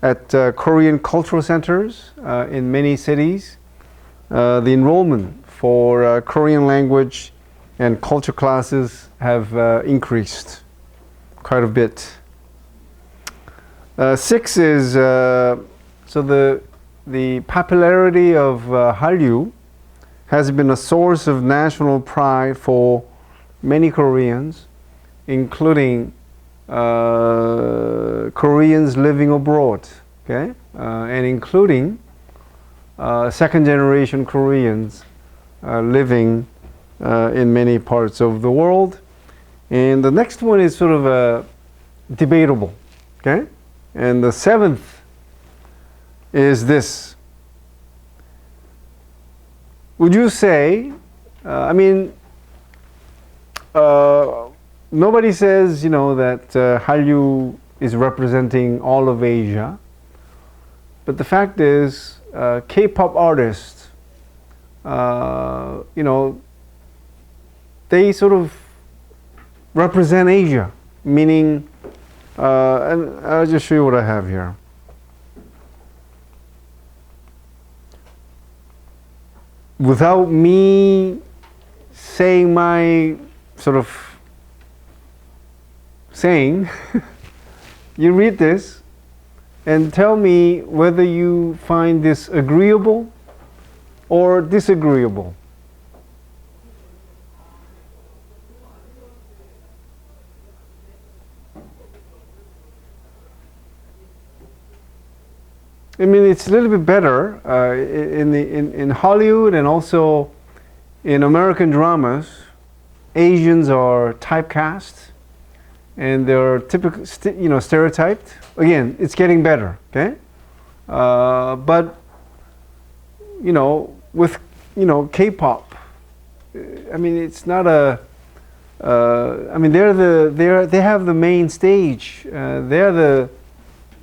at Korean cultural centers in many cities, the enrollment for Korean language and culture classes have increased quite a bit. 6 is so the popularity of Hallyu has been a source of national pride for many Koreans, including Koreans living abroad, okay, and including second-generation Koreans living in many parts of the world. And the next one is sort of debatable, okay? And the 7th is this. Would you say, nobody says, that Hallyu is representing all of Asia. But the fact is, K-pop artists, they sort of represent Asia, meaning, and I'll just show you what I have here. Without me saying my sort of saying, you read this and tell me whether you find this agreeable or disagreeable. It's a little bit better in Hollywood and also in American dramas. Asians are typecast and they're typical, stereotyped. Again, it's getting better, okay? But with K-pop. I mean, it's not a. I mean, they have the main stage. They're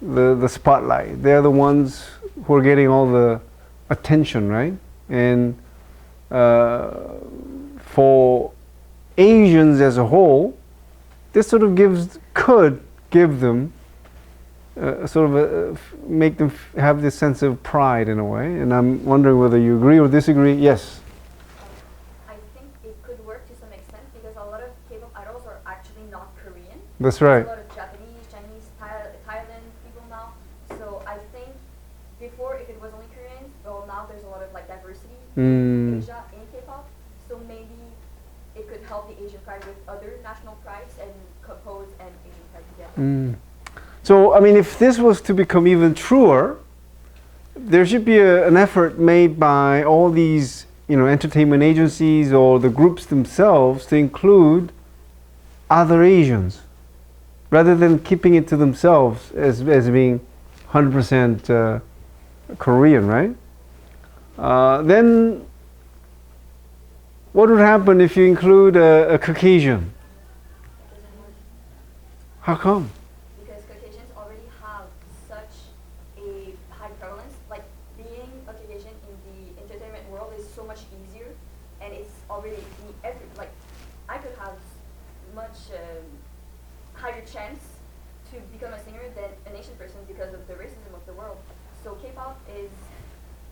the spotlight. They're the ones who are getting all the attention, right? And for Asians as a whole, this sort of could give them make them have this sense of pride in a way. And I'm wondering whether you agree or disagree. Yes. I think it could work to some extent because a lot of K-pop idols are actually not Korean. That's right. There's a lot of Japanese, Chinese, Thailand people now. So I think before, if it was only Koreans, well, now there's a lot of like diversity in Asia in K-pop. So maybe it could help the Asian pride with other national prides and compose an Asian pride together. So, I mean, if this was to become even truer, there should be an effort made by all these, entertainment agencies or the groups themselves to include other Asians, rather than keeping it to themselves as being 100% Korean, right? Then, what would happen if you include a Caucasian? How come? Because Caucasians already have such a high prevalence. Like being a Caucasian in the entertainment world is so much easier, and it's already like I could have much higher chance to become a singer than an Asian person because of the racism of the world. So K-pop is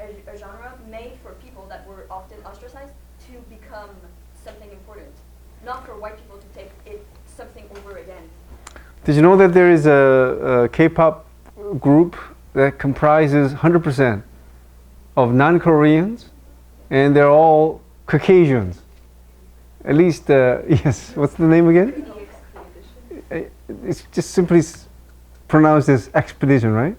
a genre made for people that were often ostracized to become something important, not for white people to take it something over again. Did you know that there is a K-pop group that comprises 100% of non-Koreans, and they're all Caucasians? At least, yes. What's the name again? It's just simply pronounced as Expedition, right?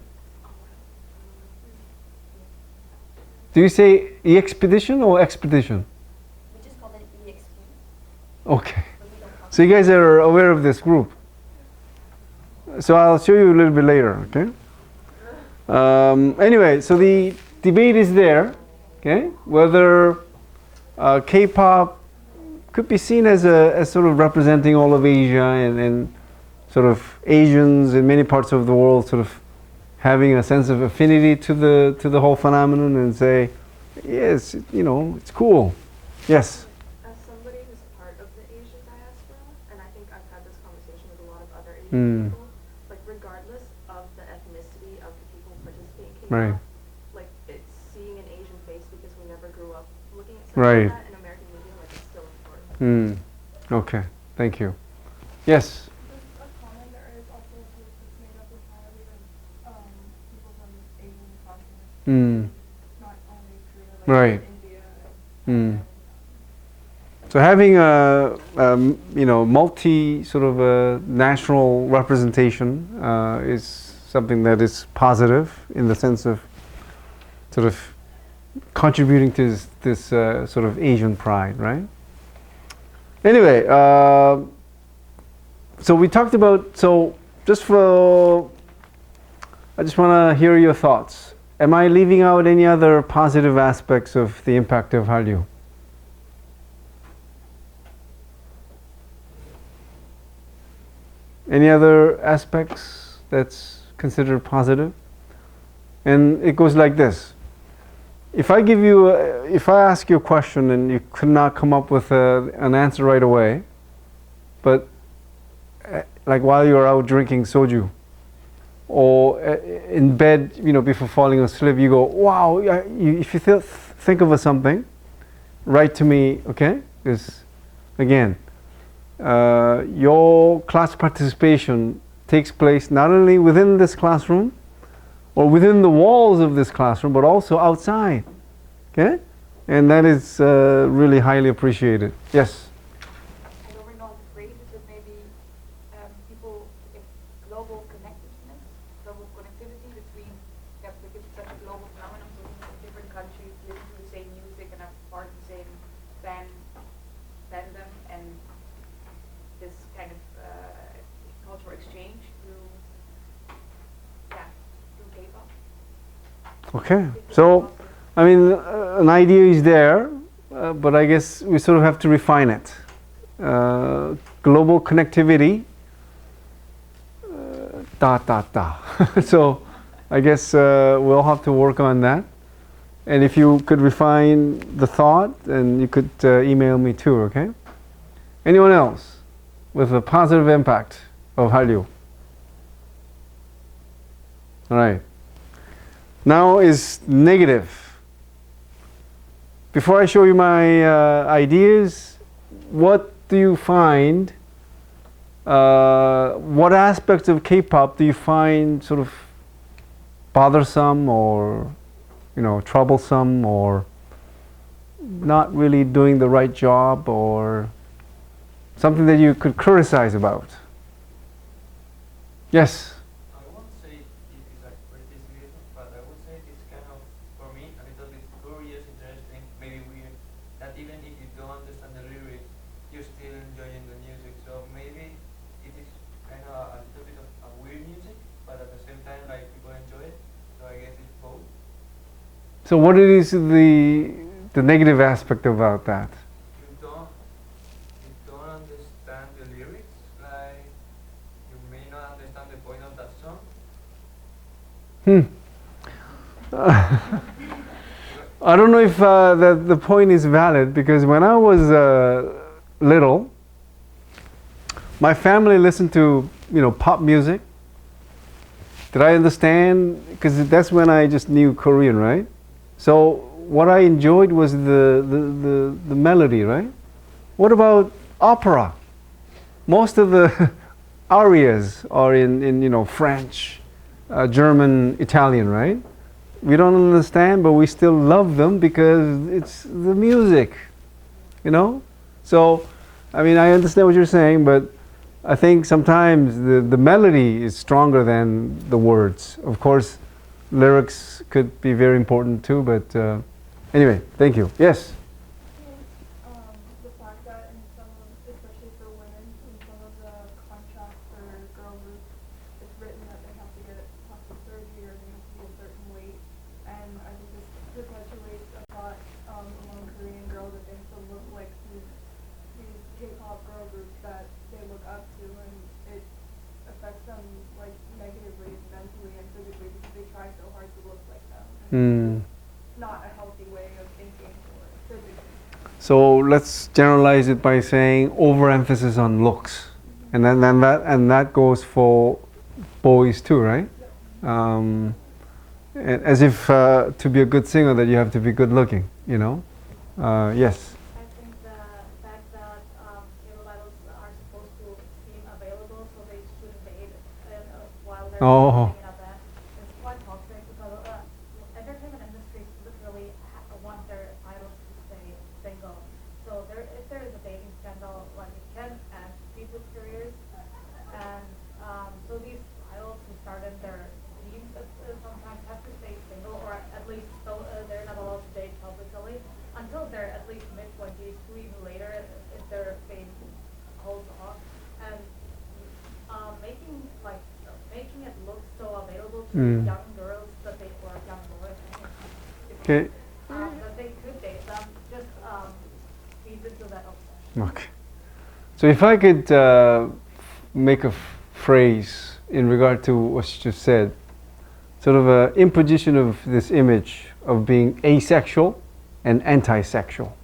Do you say E-Expedition or Expedition? We just call it EXP. Okay. So you guys are aware of this group. So I'll show you a little bit later, okay? Anyway, so the debate is there, okay? Whether K-pop could be seen as sort of representing all of Asia and sort of Asians in many parts of the world sort of having a sense of affinity to the whole phenomenon and say, yes, it's cool. Yes. As somebody who's part of the Asian diaspora, and I think I've had this conversation with a lot of other Asian people, like regardless of the ethnicity of the people participating in K-pop, Right. like it's seeing an Asian face because we never grew up looking at something Right. like that in American media, like it's still important. Okay, thank you. Yes. Just a comment, there is also a group that's made up entirely of people from Asian continent, not only Korea, like Right. India. So having a multi sort of a national representation is something that is positive in the sense of sort of contributing to this sort of Asian pride, right? Anyway, so we talked about, I just want to hear your thoughts. Am I leaving out any other positive aspects of the impact of Hallyu? Any other aspects that's considered positive? And it goes like this. If I ask you a question and you could not come up with an answer right away, but like while you're out drinking soju, or in bed, before falling asleep, you go, wow, if you think of something, write to me, okay? Because again, your class participation takes place not only within this classroom or within the walls of this classroom, but also outside, okay? And that is really highly appreciated. Yes? I don't know how to phrase it, but maybe people get global connectedness, global connectivity between, because it's such a global phenomenon, so people from different countries listen to the same music and are part of the same fandom, and this kind of cultural exchange through K-pop. Okay. So I mean, an idea is there, but I guess we sort of have to refine it. Global connectivity, dot, dot, dot. So I guess we'll have to work on that. And if you could refine the thought, then you could email me too, okay? Anyone else with a positive impact of Hallyu? All right. Now is negative. Before I show you my ideas, what do you find, what aspects of K-pop do you find sort of bothersome or, you know, troublesome or not really doing the right job or something that you could criticize about? Yes? I won't say it is like criticism, but I would say it's kind of, for me, a little bit curious, interesting, maybe weird, that even if you don't understand the lyrics, you're still enjoying the music. So maybe it is kind of a little bit of a weird music, but at the same time, like, people enjoy it. So I guess it's both. So what is the negative aspect about that? You don't understand the lyrics, like, you may not understand the point of that song. I don't know if the point is valid, because when I was little, my family listened to, you know, pop music. Did I understand? Because that's when I just knew Korean, right? So what I enjoyed was the melody, right? What about opera? Most of the arias are in you know, French, German, Italian, right? We don't understand, but we still love them because it's the music, you know? So, I mean, I understand what you're saying, but I think sometimes the melody is stronger than the words. Of course, lyrics could be very important too, but anyway, thank you. Yes? The fact that in some of, especially for women, in some of the contracts for girl groups, it's written that they have to get plastic surgery or they have to be a certain weight. And I think this perpetuates a thought among Korean girls that they have to look like these K-pop girl groups that they look up to, and it affects them like negatively, mentally and physically, because they try so hard to look like them. And it's not a healthy way of thinking or physically. So let's generalize it by saying overemphasis on looks, and then that goes for boys too, right? As if to be a good singer that you have to be good looking, you know? Yes. I think the fact that cable idols are supposed to seem available, so they shouldn't date while they're Oh. singing a band, it's quite toxic because entertainment industries literally want their idols to stay single. So if there is a dating scandal, like it can end people's careers, and so these idols who started their teams sometimes have to stay single, or at least so they're not allowed to date publicly until they're at least mid-20s to even later if their fame holds off. And making it look so available to young girls that they, or young boys, Okay. that they could date them, just feeds into that obsession. Okay. So if I could make a phrase in regard to what you just said, sort of an imposition of this image of being asexual and anti-sexual.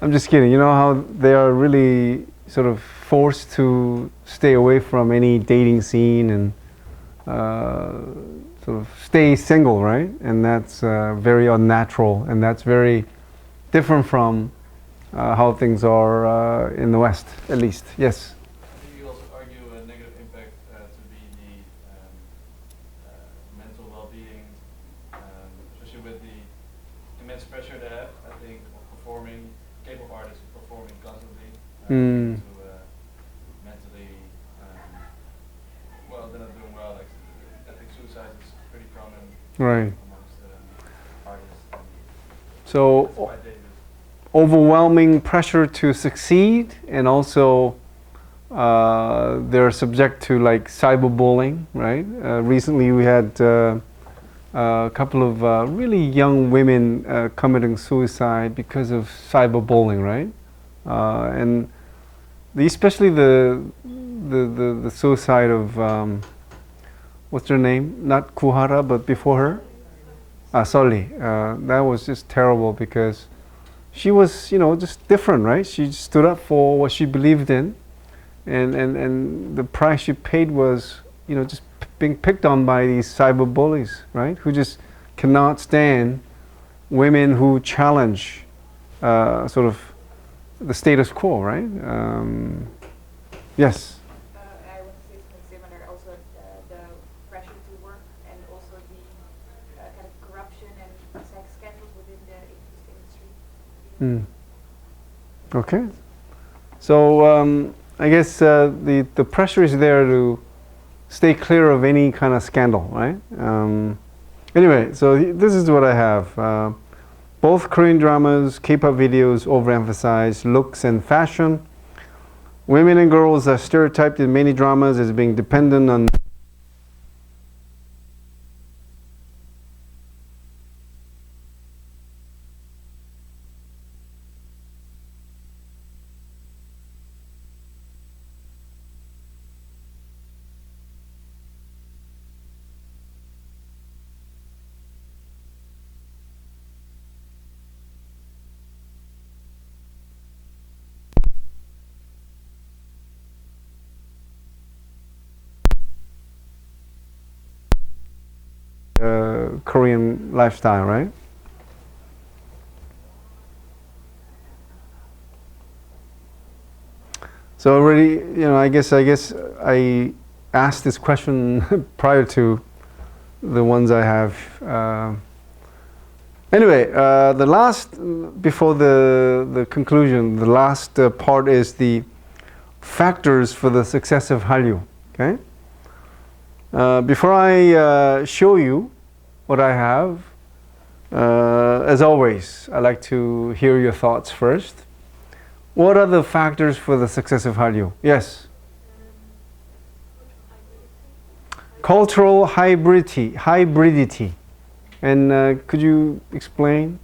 I'm just kidding. You know how they are really sort of forced to stay away from any dating scene and sort of stay single, right? And that's very unnatural, and that's very different from how things are in the West, at least. Yes? I think you also argue a negative impact to be the mental well-being, especially with the immense pressure they have. I think performing, K-pop artists performing constantly to mentally, well, they're not doing well. Like, I think suicide is pretty common Right. amongst artists. And So that's quite dangerous. overwhelming pressure to succeed, and also they're subject to like cyberbullying, right? Recently we had a couple of really young women committing suicide because of cyberbullying, right? And especially the suicide of what's her name? Not Kuhara, but before her, Soli. That was just terrible because she was, you know, just different, right? She stood up for what she believed in, and the price she paid was, you know, just being picked on by these cyber bullies, right? Who just cannot stand women who challenge sort of the status quo, right? Yes. I want to say something similar. Also, the pressure to work and also the kind of corruption and sex scandals within the industry. Okay. So I guess the pressure is there to stay clear of any kind of scandal, right? Anyway, so this is what I have. Both Korean dramas, K-pop videos overemphasize looks and fashion. Women and girls are stereotyped in many dramas as being dependent on Korean lifestyle, right? So already, you know, I guess I asked this question prior to the ones I have. Anyway, the last, before the conclusion, the last part is the factors for the success of Hallyu. Okay. Before I show you what I have, as always, I like to hear your thoughts first. What are the factors for the success of Hallyu? Yes? Cultural hybridity. And could you explain?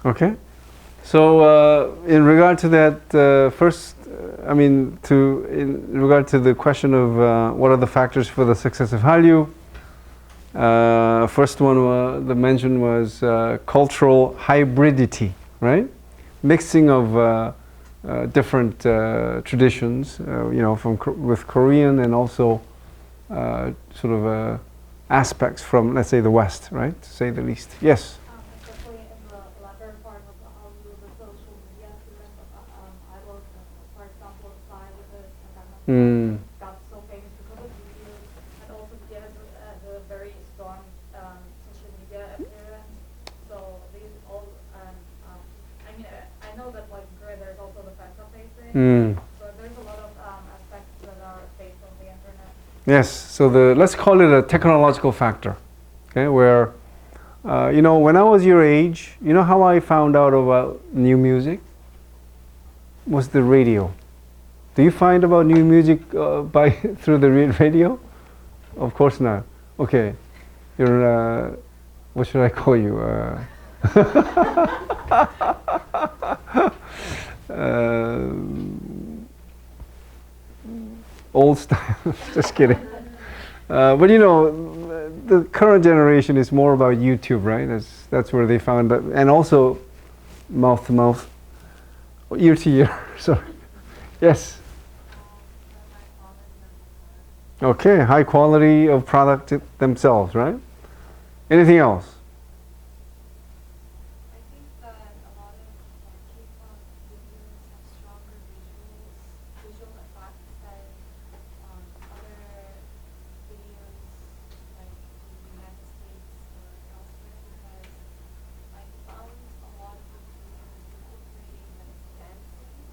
Okay. So in regard to that, first, I mean, in regard to the question of what are the factors for the success of Hallyu, first one the mention was cultural hybridity, right? Mixing of different traditions, you know, with Korean and also sort of aspects from, let's say, the West, right? To say the least. Yes. Especially in the latter part of the social media, idols, for example, Psy with the got so famous because of videos, and also he has a very strong social media appearance. So these all, I mean, I know that like in Korea there's also the factor facing, so there's a lot of aspects that are based on the internet. Yes. So let's call it a technological factor, okay? Where you know, when I was your age, you know how I found out about new music? Was the radio. Do you find about new music through the radio? Of course not. Okay, you're what should I call you? Old style. Just kidding. But you know, the current generation is more about YouTube, right? That's where they found that, and also mouth to mouth, ear to ear. Sorry. Yes. Okay, high quality of product themselves, right? Anything else? I think that a lot of K-pop videos have stronger visual effects than other videos like in the United States or elsewhere, because I found a lot of videos incorporating like dancing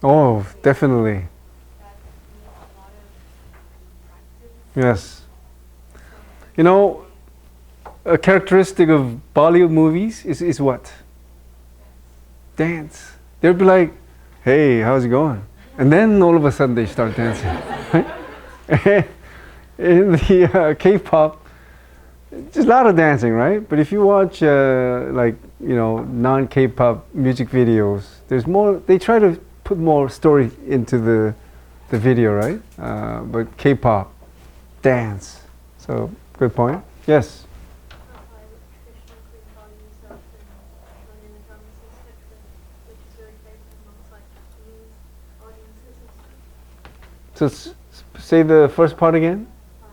Oh, definitely. that needs a lot of practice. Yes. You know, a characteristic of Bollywood movies is what? Dance. They'll be like, hey, how's it going? And then all of a sudden they start dancing. Right? In the K-pop, just a lot of dancing, right? But if you watch like, you know, non-K-pop music videos, there's more, they try to put more story into the video, right? But K-pop, dance. So, good point. Yes? Apply traditional Korean values that have been shown in the dramas and section, which is very famous amongst like Japanese audiences and stuff. So, say the first part again. By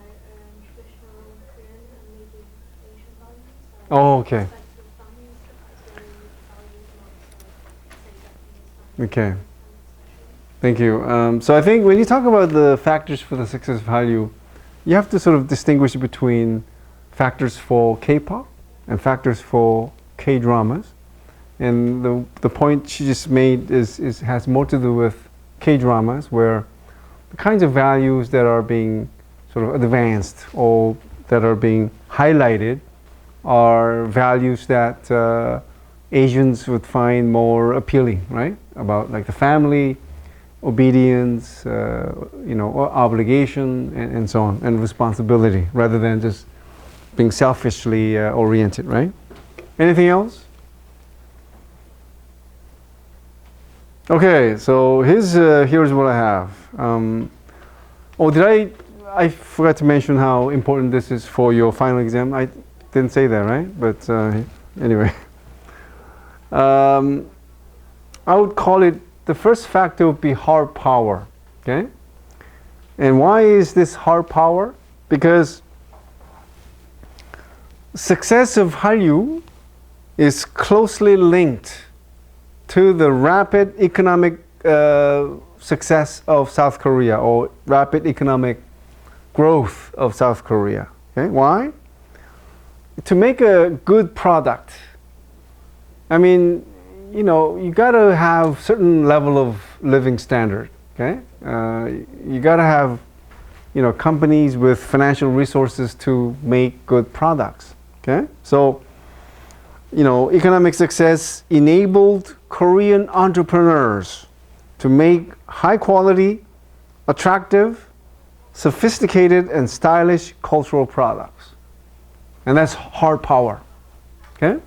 traditional Korean and maybe Asian values. Oh, okay. Respect for family and stuff is very valued amongst say Japanese families. Okay. And Thank you. So I think when you talk about the factors for the success value, you have to sort of distinguish between factors for K-pop and factors for K-dramas. And the point she just made is has more to do with K-dramas, where the kinds of values that are being sort of advanced or that are being highlighted are values that Asians would find more appealing, right? About like the family, obedience, you know, or obligation, and so on, and responsibility, rather than just being selfishly oriented, right? Anything else? Okay, so here's what I have. Oh, I forgot to mention how important this is for your final exam. I didn't say that, right? But anyway. I would call it, the first factor would be hard power, okay? And why is this hard power? Because success of Hallyu is closely linked to the rapid economic success of South Korea, or rapid economic growth of South Korea. Okay, why? To make a good product, I mean, you know, you gotta have certain level of living standard. Okay, you gotta have, you know, companies with financial resources to make good products. Okay, so, you know, economic success enabled Korean entrepreneurs to make high quality, attractive, sophisticated, and stylish cultural products. And that's hard power. Okay?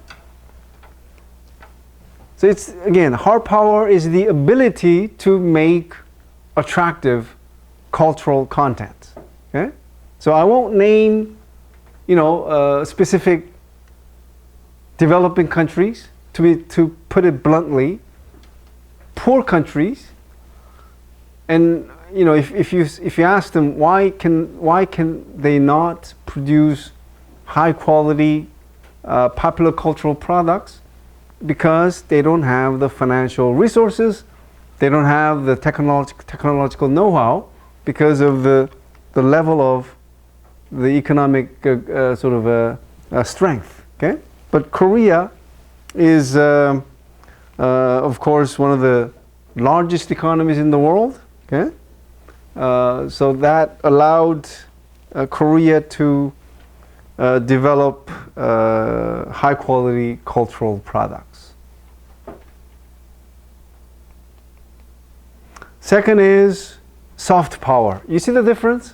So it's, again, hard power is the ability to make attractive cultural content. Okay? So I won't name, you know, specific developing countries, to put it bluntly, poor countries. And you know, if you ask them why can they not produce high quality popular cultural products, because they don't have the financial resources, they don't have the technological know-how, because of the level of the economic sort of strength. Okay. But Korea is, of course, one of the largest economies in the world. Okay, so that allowed Korea to develop high-quality cultural products. Second is soft power. You see the difference?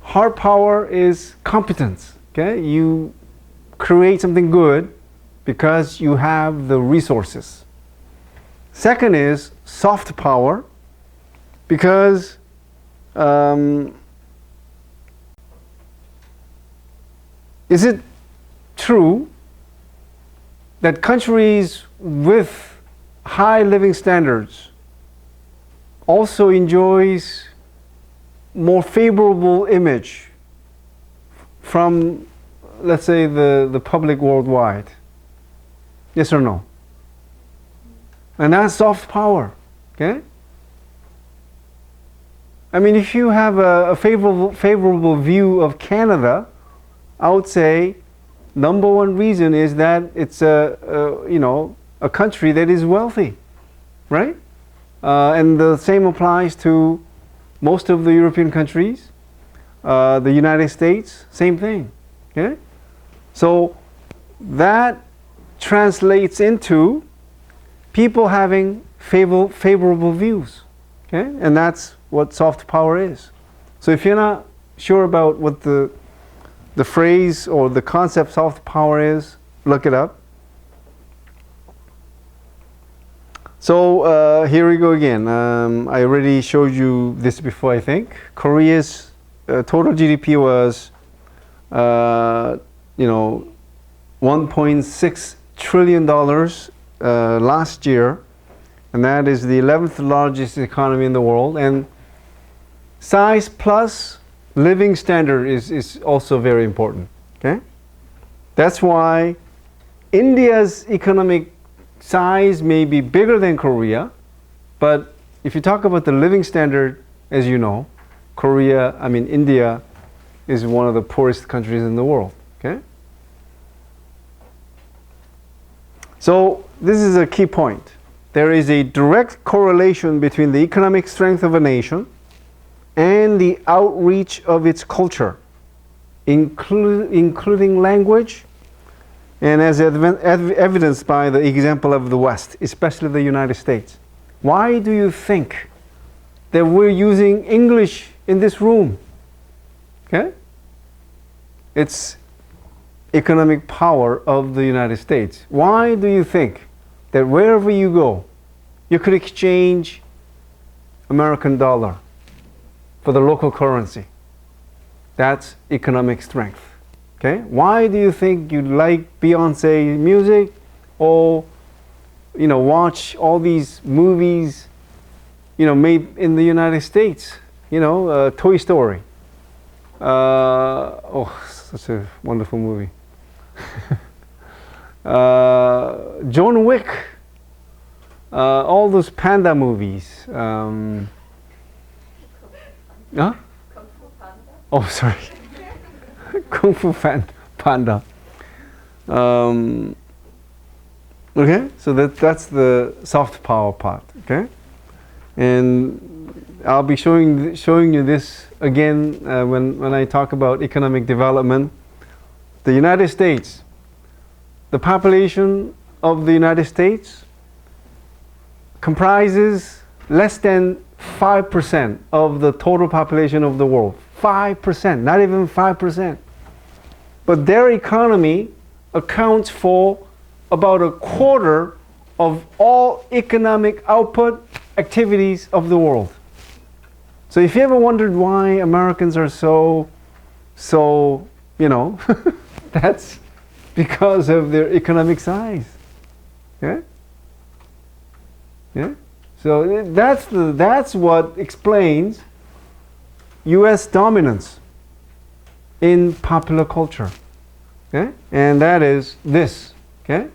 Hard power is competence. Okay, you create something good because you have the resources. Second is soft power, because is it true that countries with high living standards also enjoys more favorable image from, let's say, the public worldwide? Yes or no? And that's soft power. Okay? I mean, if you have a favorable view of Canada, I would say number one reason is that it's you know, a country that is wealthy, right? And the same applies to most of the European countries, the United States, same thing. Okay? So that translates into people having favorable views. Okay? And that's what soft power is. So if you're not sure about what the phrase or the concept soft power is, look it up. So here we go again. I already showed you this before, I think. Korea's total GDP was, $1.6 trillion last year, and that is the 11th largest economy in the world. And size plus living standard is also very important. Okay, that's why India's economic size may be bigger than Korea, but if you talk about the living standard, as you know, India is one of the poorest countries in the world. Okay? So this is a key point. There is a direct correlation between the economic strength of a nation and the outreach of its culture, including language, and as evidenced by the example of the West, especially the United States. Why do you think that we're using English in this room? Okay? It's economic power of the United States. Why do you think that wherever you go, you could exchange American dollar for the local currency? That's economic strength. Okay? Why do you think you like Beyonce music or watch all these movies made in the United States? Toy Story. Such a wonderful movie. John Wick. All those panda movies. Huh? Kung Fu Panda? Oh, sorry. Kung Fu Panda. Okay, so that's the soft power part. Okay, and I'll be showing you this again when I talk about economic development. The United States, the population of the United States comprises less than 5% of the total population of the world. 5%, not even 5%. But their economy accounts for about a quarter of all economic output activities of the world. So if you ever wondered why Americans are so that's because of their economic size. Yeah? Yeah? So that's what explains US dominance in popular culture. Okay? And that is this. Okay?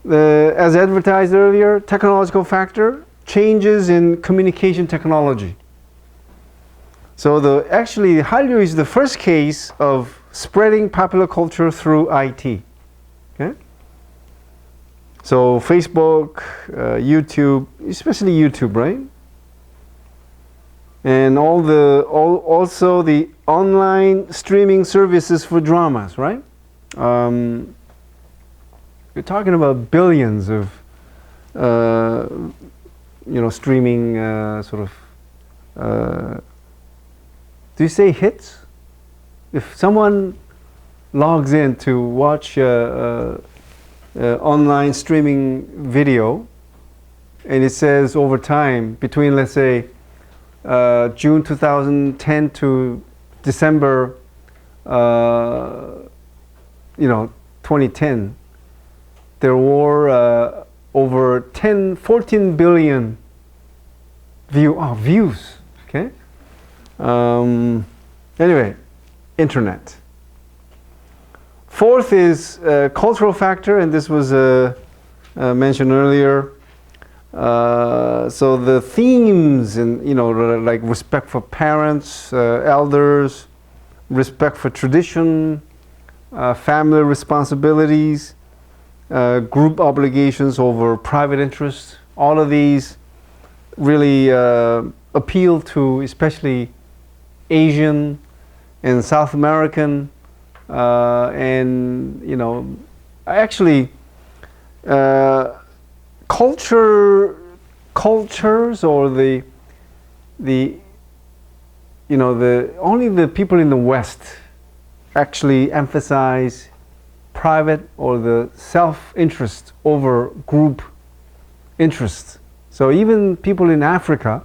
As advertised earlier, technological factor, changes in communication technology. So actually Hallyu is the first case of spreading popular culture through IT. Okay? So Facebook, YouTube, especially YouTube, right? And also the online streaming services for dramas, right? You're talking about billions of streaming do you say hits? If someone logs in to watch online streaming video and it says over time between, let's say, June 2010 to December 2010, there were over 14 billion views. Okay. Anyway, internet. Fourth is cultural factor, and this was mentioned earlier. So the themes, and like respect for parents, elders, respect for tradition, family responsibilities, group obligations over private interests. All of these really appeal to especially Asian and South American and actually cultures or the only the people in the West actually emphasize private or the self-interest over group interest. So even people in Africa,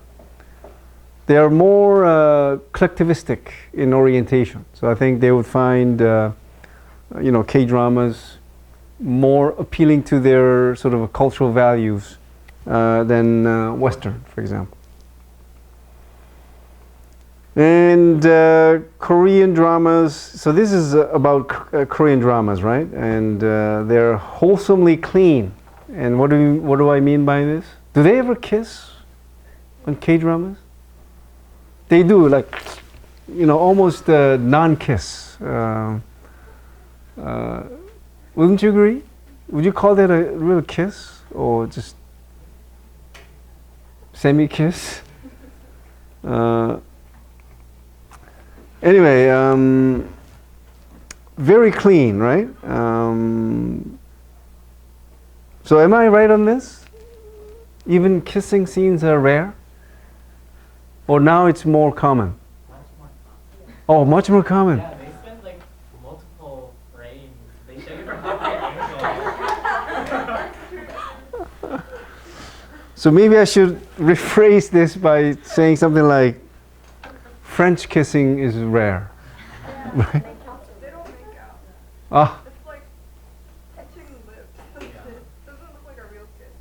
they are more collectivistic in orientation. So I think they would find K-dramas more appealing to their sort of cultural values than Western, for example. And Korean dramas, so this is about Korean dramas, right? And they're wholesomely clean. And what do I mean by this? Do they ever kiss on K-dramas? They do, like, almost non-kiss. Wouldn't you agree? Would you call that a real kiss or just semi-kiss? Anyway, very clean, right? So am I right on this? Even kissing scenes are rare? Or now it's more common? Much more common. Oh, much more common. Yeah, they spend like multiple frames. They show you from every angle. So maybe I should rephrase this by saying something like, French kissing is rare. Right? They don't make out. Ah. It's like touching lips. It doesn't look like a real kiss.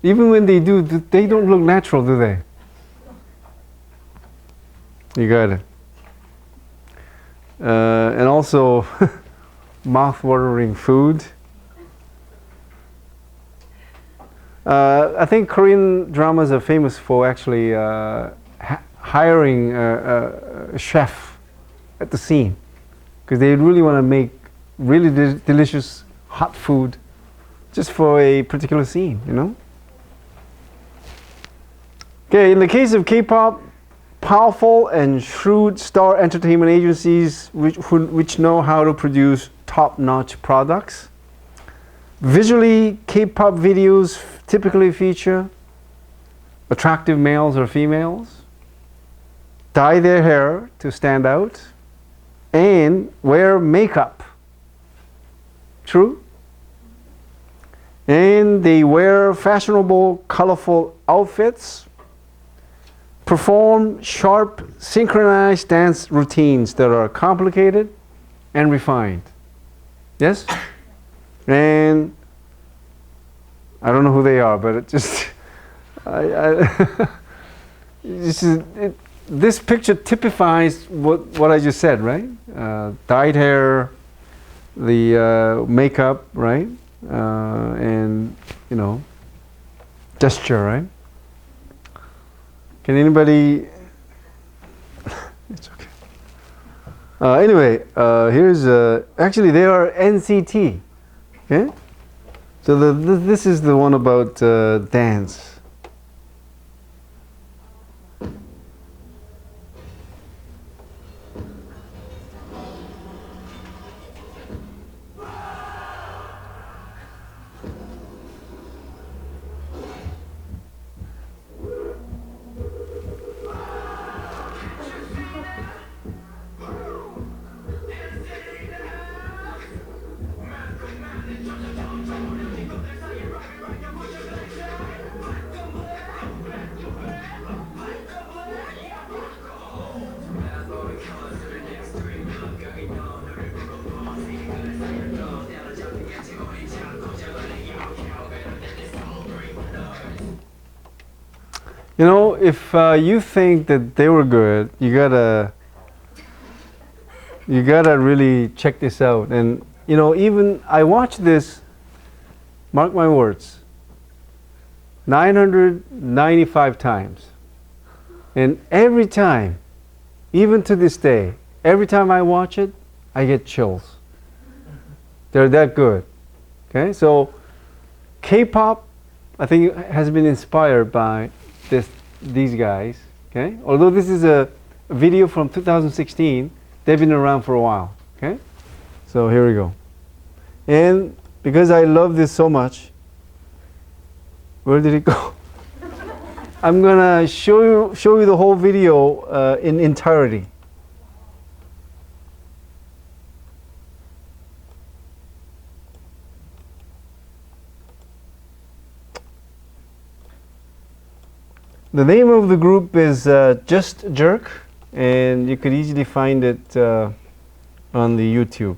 Even when they do, they don't look natural, do they? You got it. And also, mouth-watering food. I think Korean dramas are famous for actually hiring a chef at the scene, because they really want to make really delicious hot food just for a particular scene, Okay, in the case of K-pop, powerful and shrewd star entertainment agencies which know how to produce top-notch products. Visually, K-pop videos typically feature attractive males or females, dye their hair to stand out, and wear makeup. True? And they wear fashionable, colorful outfits, perform sharp, synchronized dance routines that are complicated and refined. Yes? And I don't know who they are, but it just, this picture typifies what I just said, right? Dyed hair, the makeup, right? And, gesture, right? Can anybody? It's okay. Anyway, here's actually they are NCT. Okay, so this is the one about dance. If you think that they were good, you gotta really check this out. And even I watched this, mark my words, 995 times, and every time, even to this day, every time I watch it, I get chills. They're that good. Okay, so K-pop, I think, has been inspired by these guys. Okay, although this is a video from 2016, they've been around for a while. Okay, so here we go. And because I love this so much, where did it go? I'm gonna show you the whole video in entirety. The name of the group is Just Jerk, and you could easily find it on the YouTube.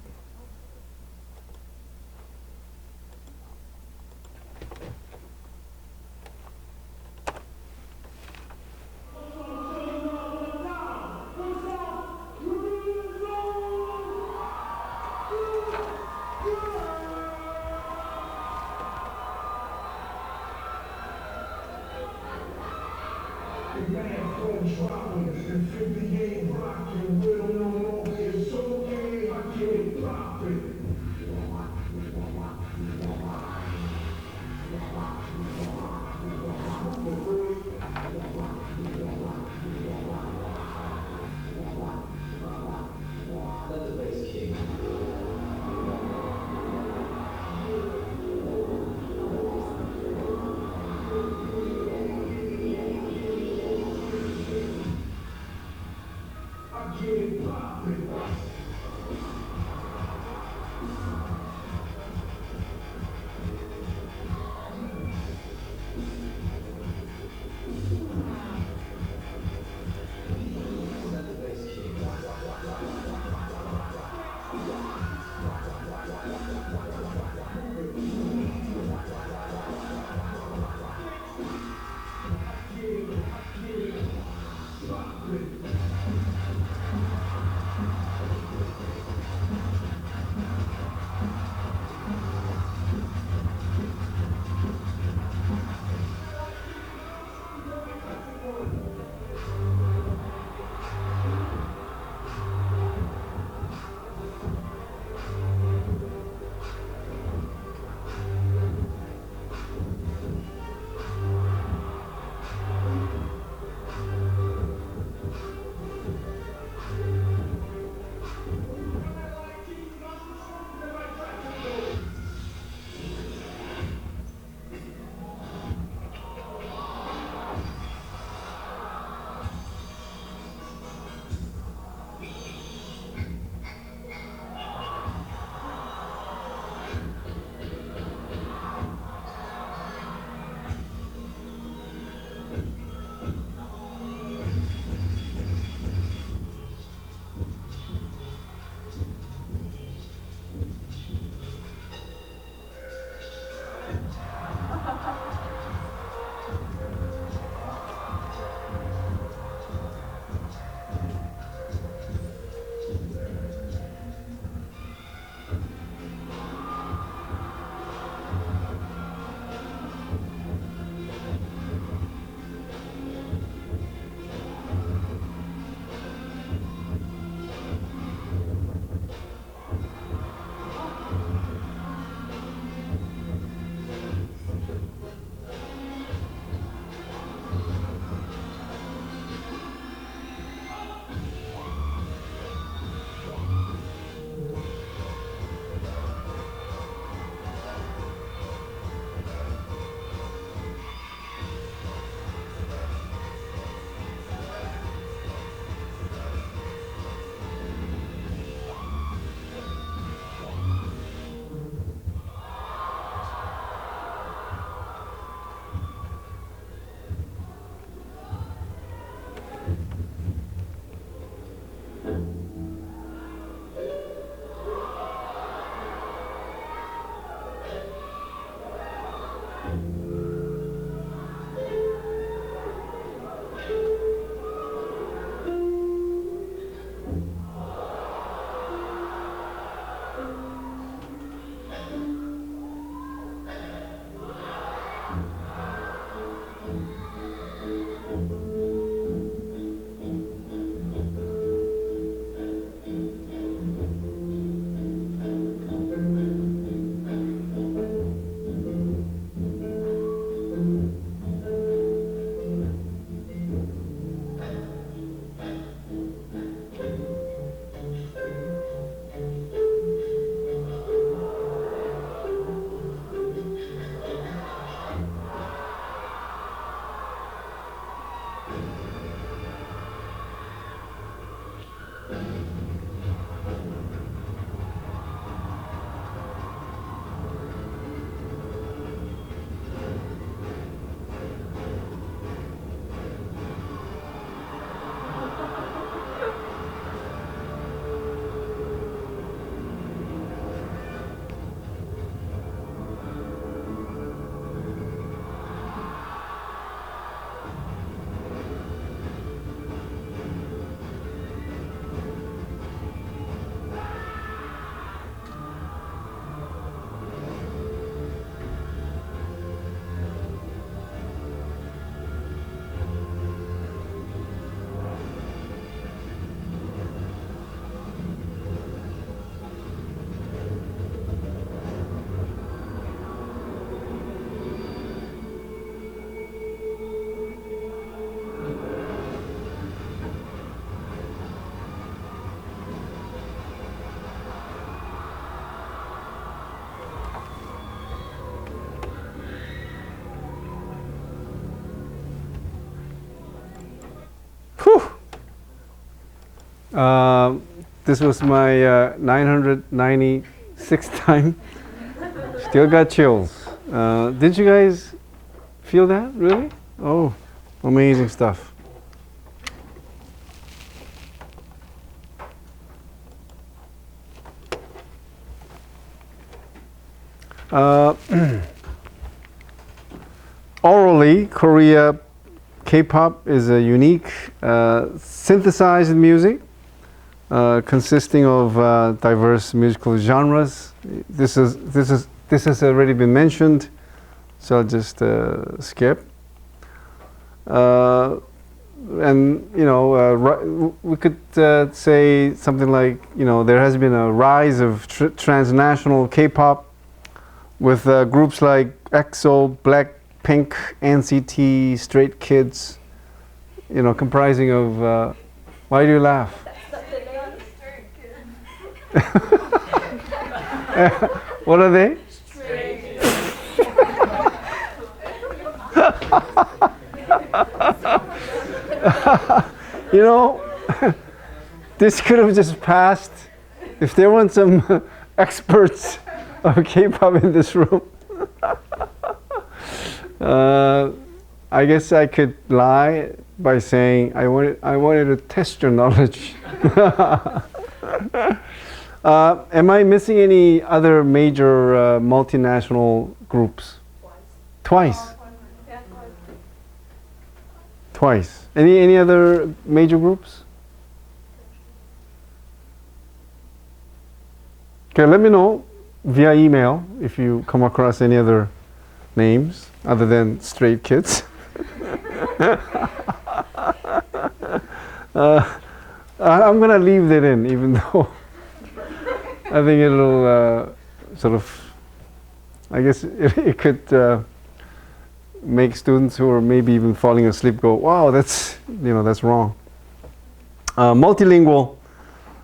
This was my 996th time. Still got chills. Did you guys feel that? Really? Oh, amazing stuff. Orally, Korea K-pop is a unique synthesized music consisting of diverse musical genres. This has already been mentioned, so I'll just skip. And we could say something like, there has been a rise of transnational K-pop with groups like EXO, Blackpink, NCT, Straight Kids, comprising of. Why do you laugh? What are they? This could have just passed if there weren't some experts of K-pop in this room. I guess I could lie by saying I wanted to test your knowledge. Am I missing any other major multinational groups? Twice. Twice. Any other major groups? Okay, let me know via email if you come across any other names other than Straight Kids. I'm gonna leave that in, even though I think it'll I guess it could make students who are maybe even falling asleep go, wow, that's wrong. Multilingual,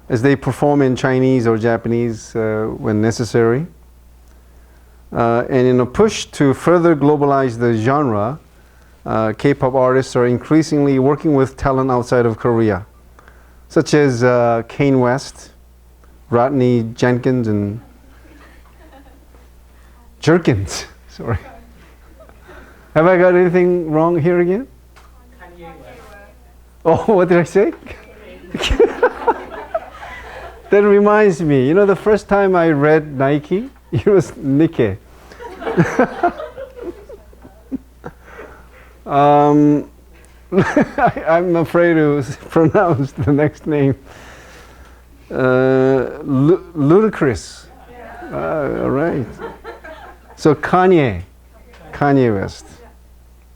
as they perform in Chinese or Japanese when necessary. And in a push to further globalize the genre, K-pop artists are increasingly working with talent outside of Korea, such as Kanye West, Rodney Jenkins, and Jerkins. Sorry. Have I got anything wrong here again? Oh, what did I say? That reminds me, the first time I read Nike, it was Nikkei. I'm afraid to pronounce the next name. Ludicrous. All right. So Kanye West.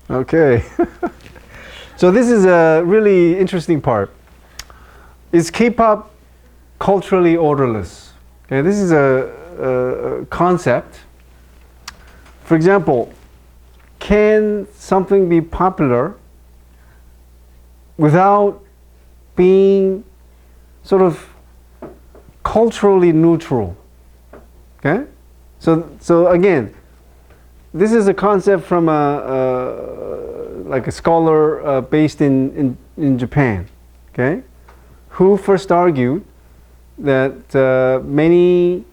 Okay. So this is a really interesting part. Is K-pop culturally odorless? Okay, this is a concept. For example, can something be popular without being sort of culturally neutral? Okay, so again, this is a concept from like a scholar based in Japan. Okay, who first argued that many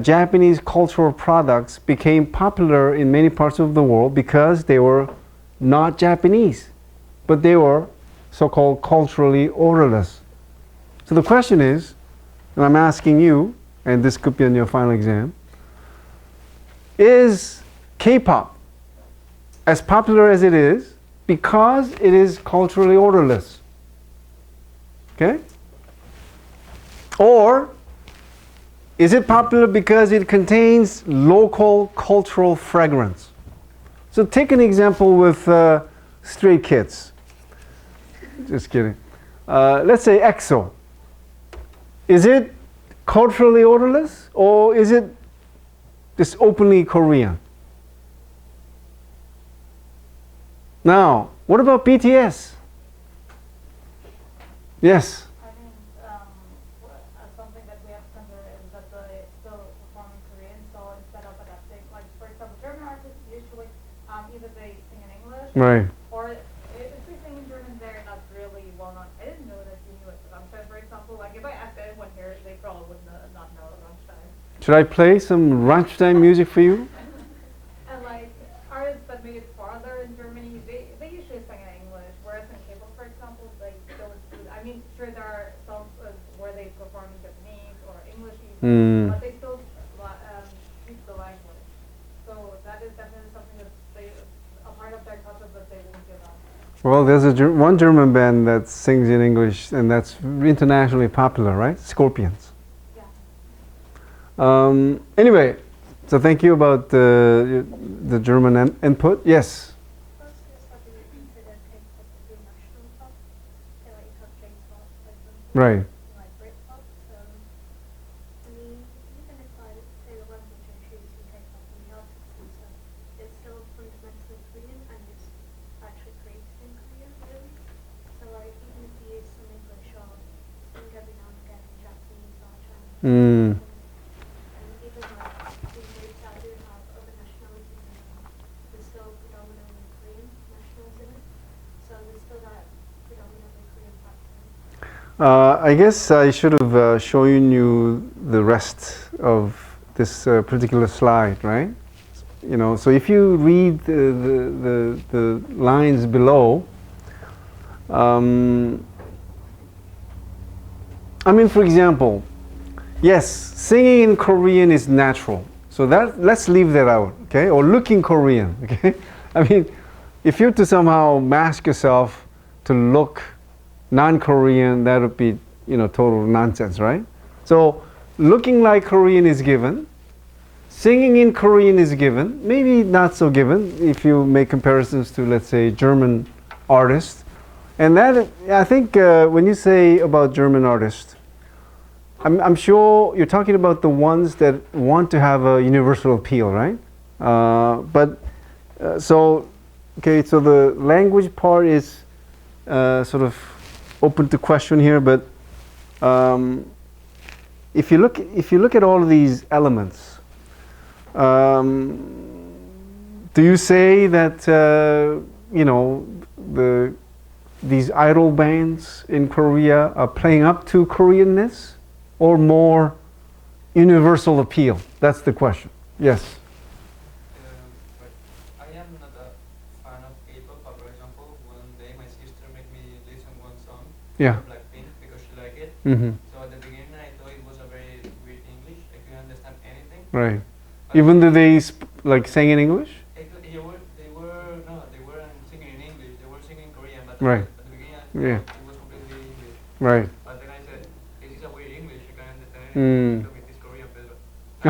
Japanese cultural products became popular in many parts of the world because they were not Japanese, but they were so-called culturally odorless. So the question is, and I'm asking you, and this could be on your final exam, is K-pop as popular as it is because it is culturally odorless? Okay? Or is it popular because it contains local cultural fragrance? So take an example with Stray Kids. Just kidding. Let's say EXO. Is it culturally odorless, or is it just openly Korean? Now, what about BTS? Yes. Something that we have to consider is that they still perform in Korean, so instead of adapting, like for example, German artists usually either they sing in English, Right. or if they sing in German, they're not really well known. I didn't know that you knew it, but I'm saying, for example, Should I play some Rammstein music for you? And like artists that made it farther in Germany, they usually sing in English, whereas in K-pop, for example, like don't do that. I mean, sure there are songs where they perform in Japanese or English even, but they still speak the language. So that is definitely something that a part of their culture that they won't give up. Well, there's one German band that sings in English, and that's internationally popular, right? Scorpions. Anyway, so thank you about the German input. Yes. Right. Mm. I guess I should have shown you the rest of this particular slide, right? You know, so if you read the lines below, I mean, for example, yes, singing in Korean is natural. So let's leave that out, okay? Or looking Korean, okay? I mean, if you're to somehow mask yourself to look non-Korean, that would be, you know, total nonsense, right? So looking like Korean is given. Singing in Korean is given. Maybe not so given if you make comparisons to, let's say, German artists. And that, I think, when you say about German artists, I'm sure you're talking about the ones that want to have a universal appeal, right? So the language part is sort of open to question here, but if you look at all of these elements, do you say that you know, these idol bands in Korea are playing up to Koreanness or more universal appeal? That's the question. Yes. But I am not a fan of K-pop, but for example, one day my sister made me listen one song Yeah. of Blackpink because she liked it. Mm-hmm. So at the beginning I thought it was a very weird English. I couldn't understand anything. Right. But Even though they like sang in English? they weren't singing in English. They were singing in Korean. But Right. at the beginning Yeah. it was completely English. Right. But then I said, this is a weird English. I can't understand Mm. anything. She told me this Korean, Pedro. I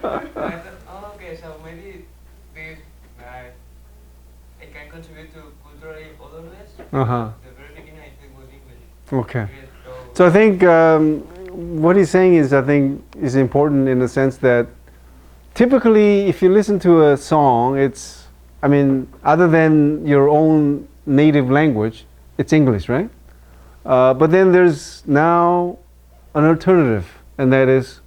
thought, oh, okay, so maybe this I can contribute to culturally odorless. Uh-huh. The very beginning I think was English. Okay. Yes, So I think what he's saying is, I think, is important in the sense that typically if you listen to a song, it's, I mean, other than your own native language, it's English, right? But then there's now an alternative, and that is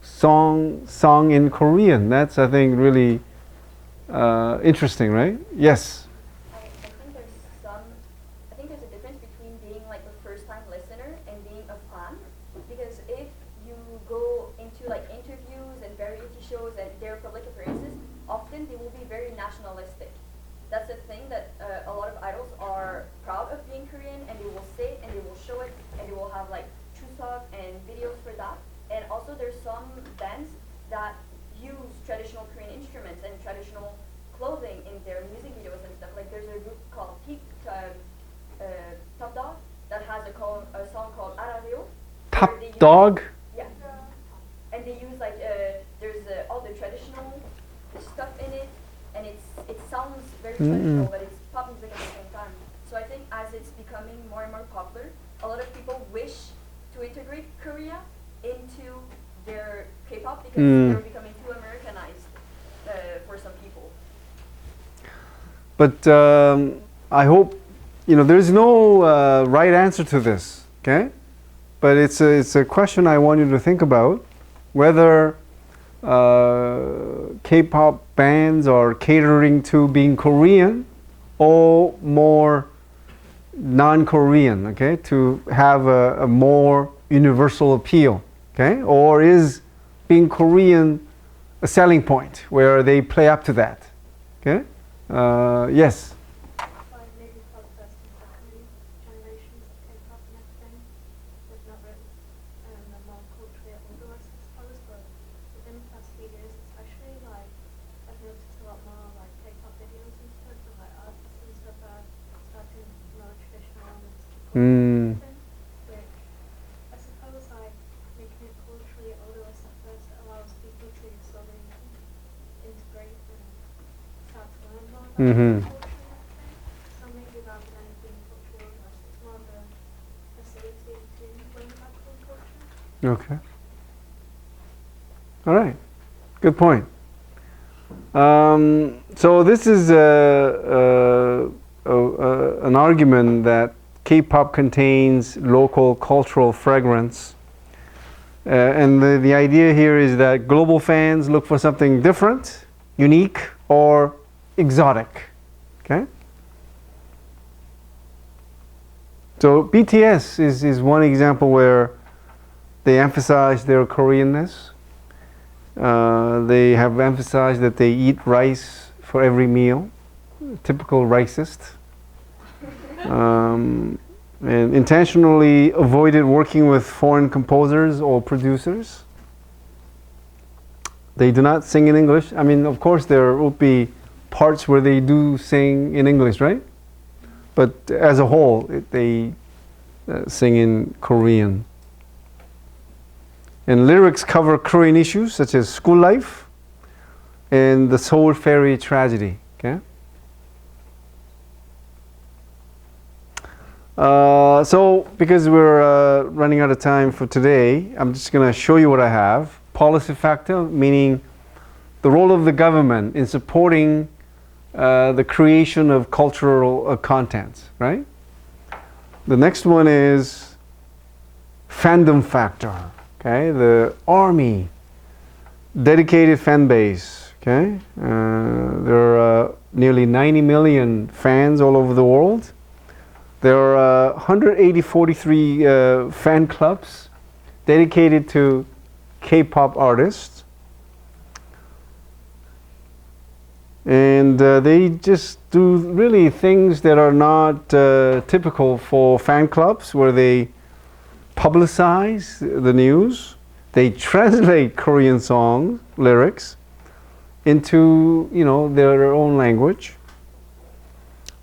song in Korean. That's, I think, really interesting, right? Yes. I think there's a difference between being like a first-time listener and being a fan. Because if you go into like interviews and variety shows and their public appearances, often they will be very nationalistic. That's a thing that a lot of idols are proud of being Korean, and they will say it and they will show it, and they will have like chuseok and videos for that. And also there's some bands that use traditional Korean instruments and traditional clothing in their music videos and stuff. Like there's a group called Top Dog that has a song called Arario. Top Dog? Yeah. And they use like, there's all the traditional stuff in it, and it sounds very traditional, but it's pop music at the same time. So I think as it's becoming more and more popular, a lot of people wish to integrate Korea into their K-pop because they're becoming too Americanized for some people. But I hope, you know, there's no right answer to this, okay? But it's a question I want you to think about, whether K-pop bands are catering to being Korean or more non-Korean, okay? To have a more universal appeal, okay? Or is being Korean a selling point where they play up to that, okay? Yes? Like maybe for the first and second generations of K-pop and everything, they've not written a more culturally older, I suppose, but within the past few years especially, like, I've noticed a lot more, like, K-pop videos and stuff, and, like, artists and stuff are starting more traditional elements to Mm. everything, which I suppose, like, making it culturally older, I suppose, allows people to slowly integrate and start to learn more about Mhm. culture and everything. So maybe rather than it being cultural illness, it's more of a facility to learn about culture. Okay. All right. Good point. So this is an argument that K-pop contains local cultural fragrance. And the idea here is that global fans look for something different, unique, or exotic. Okay? So BTS is one example where they emphasize their Koreanness. They have emphasized that they eat rice for every meal, typical racist. And intentionally avoided working with foreign composers or producers. They do not sing in English. I mean, of course, there will be parts where they do sing in English, right? But as a whole, they sing in Korean. And lyrics cover Korean issues such as school life and the Seoul ferry tragedy. Okay. So, because we're running out of time for today, I'm just going to show you what I have. Policy factor, meaning the role of the government in supporting the creation of cultural content, right? The next one is fandom factor, okay? The army, dedicated fan base, okay? There are nearly 90 million fans all over the world. There are 143 fan clubs dedicated to K-pop artists. And they just do really things that are not typical for fan clubs, where they publicize the news. They translate Korean song lyrics into, their own language.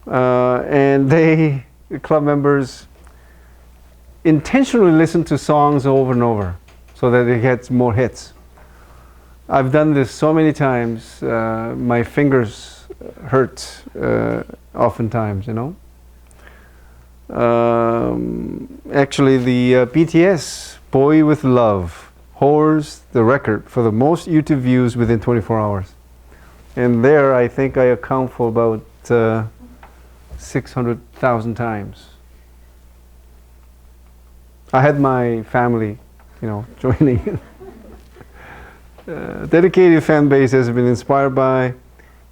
And the club members intentionally listen to songs over and over so that it gets more hits. I've done this so many times, my fingers hurt oftentimes, Actually, the BTS Boy With Love holds the record for the most YouTube views within 24 hours. And there, I think I account for about 600,000 times. I had my family, joining. Dedicated fan base has been inspired by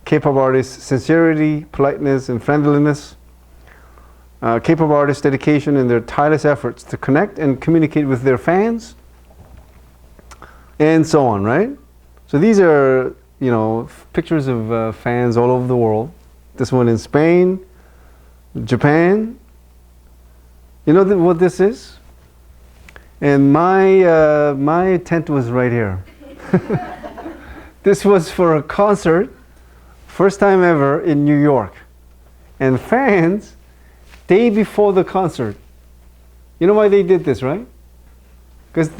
K-pop artists' sincerity, politeness, and friendliness. K-pop artists' dedication and their tireless efforts to connect and communicate with their fans, and so on, right? So these are, pictures of fans all over the world. This one in Spain, Japan. You know what this is? And my tent was right here. This was for a concert, first time ever in New York. And fans, day before the concert. You know why they did this, right? Because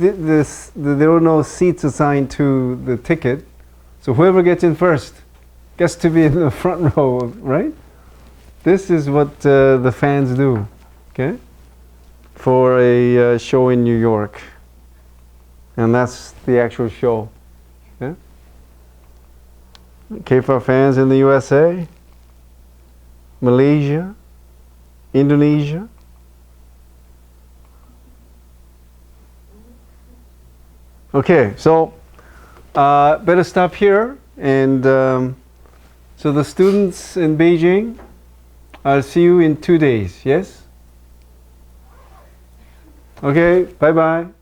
there were no seats assigned to the ticket. So whoever gets in first gets to be in the front row, right? This is what the fans do, okay? For a show in New York. And that's the actual show. Okay? K-pop fans in the USA, Malaysia, Indonesia. Okay, so better stop here. And so the students in Beijing, I'll see you in 2 days, yes? Okay, bye bye.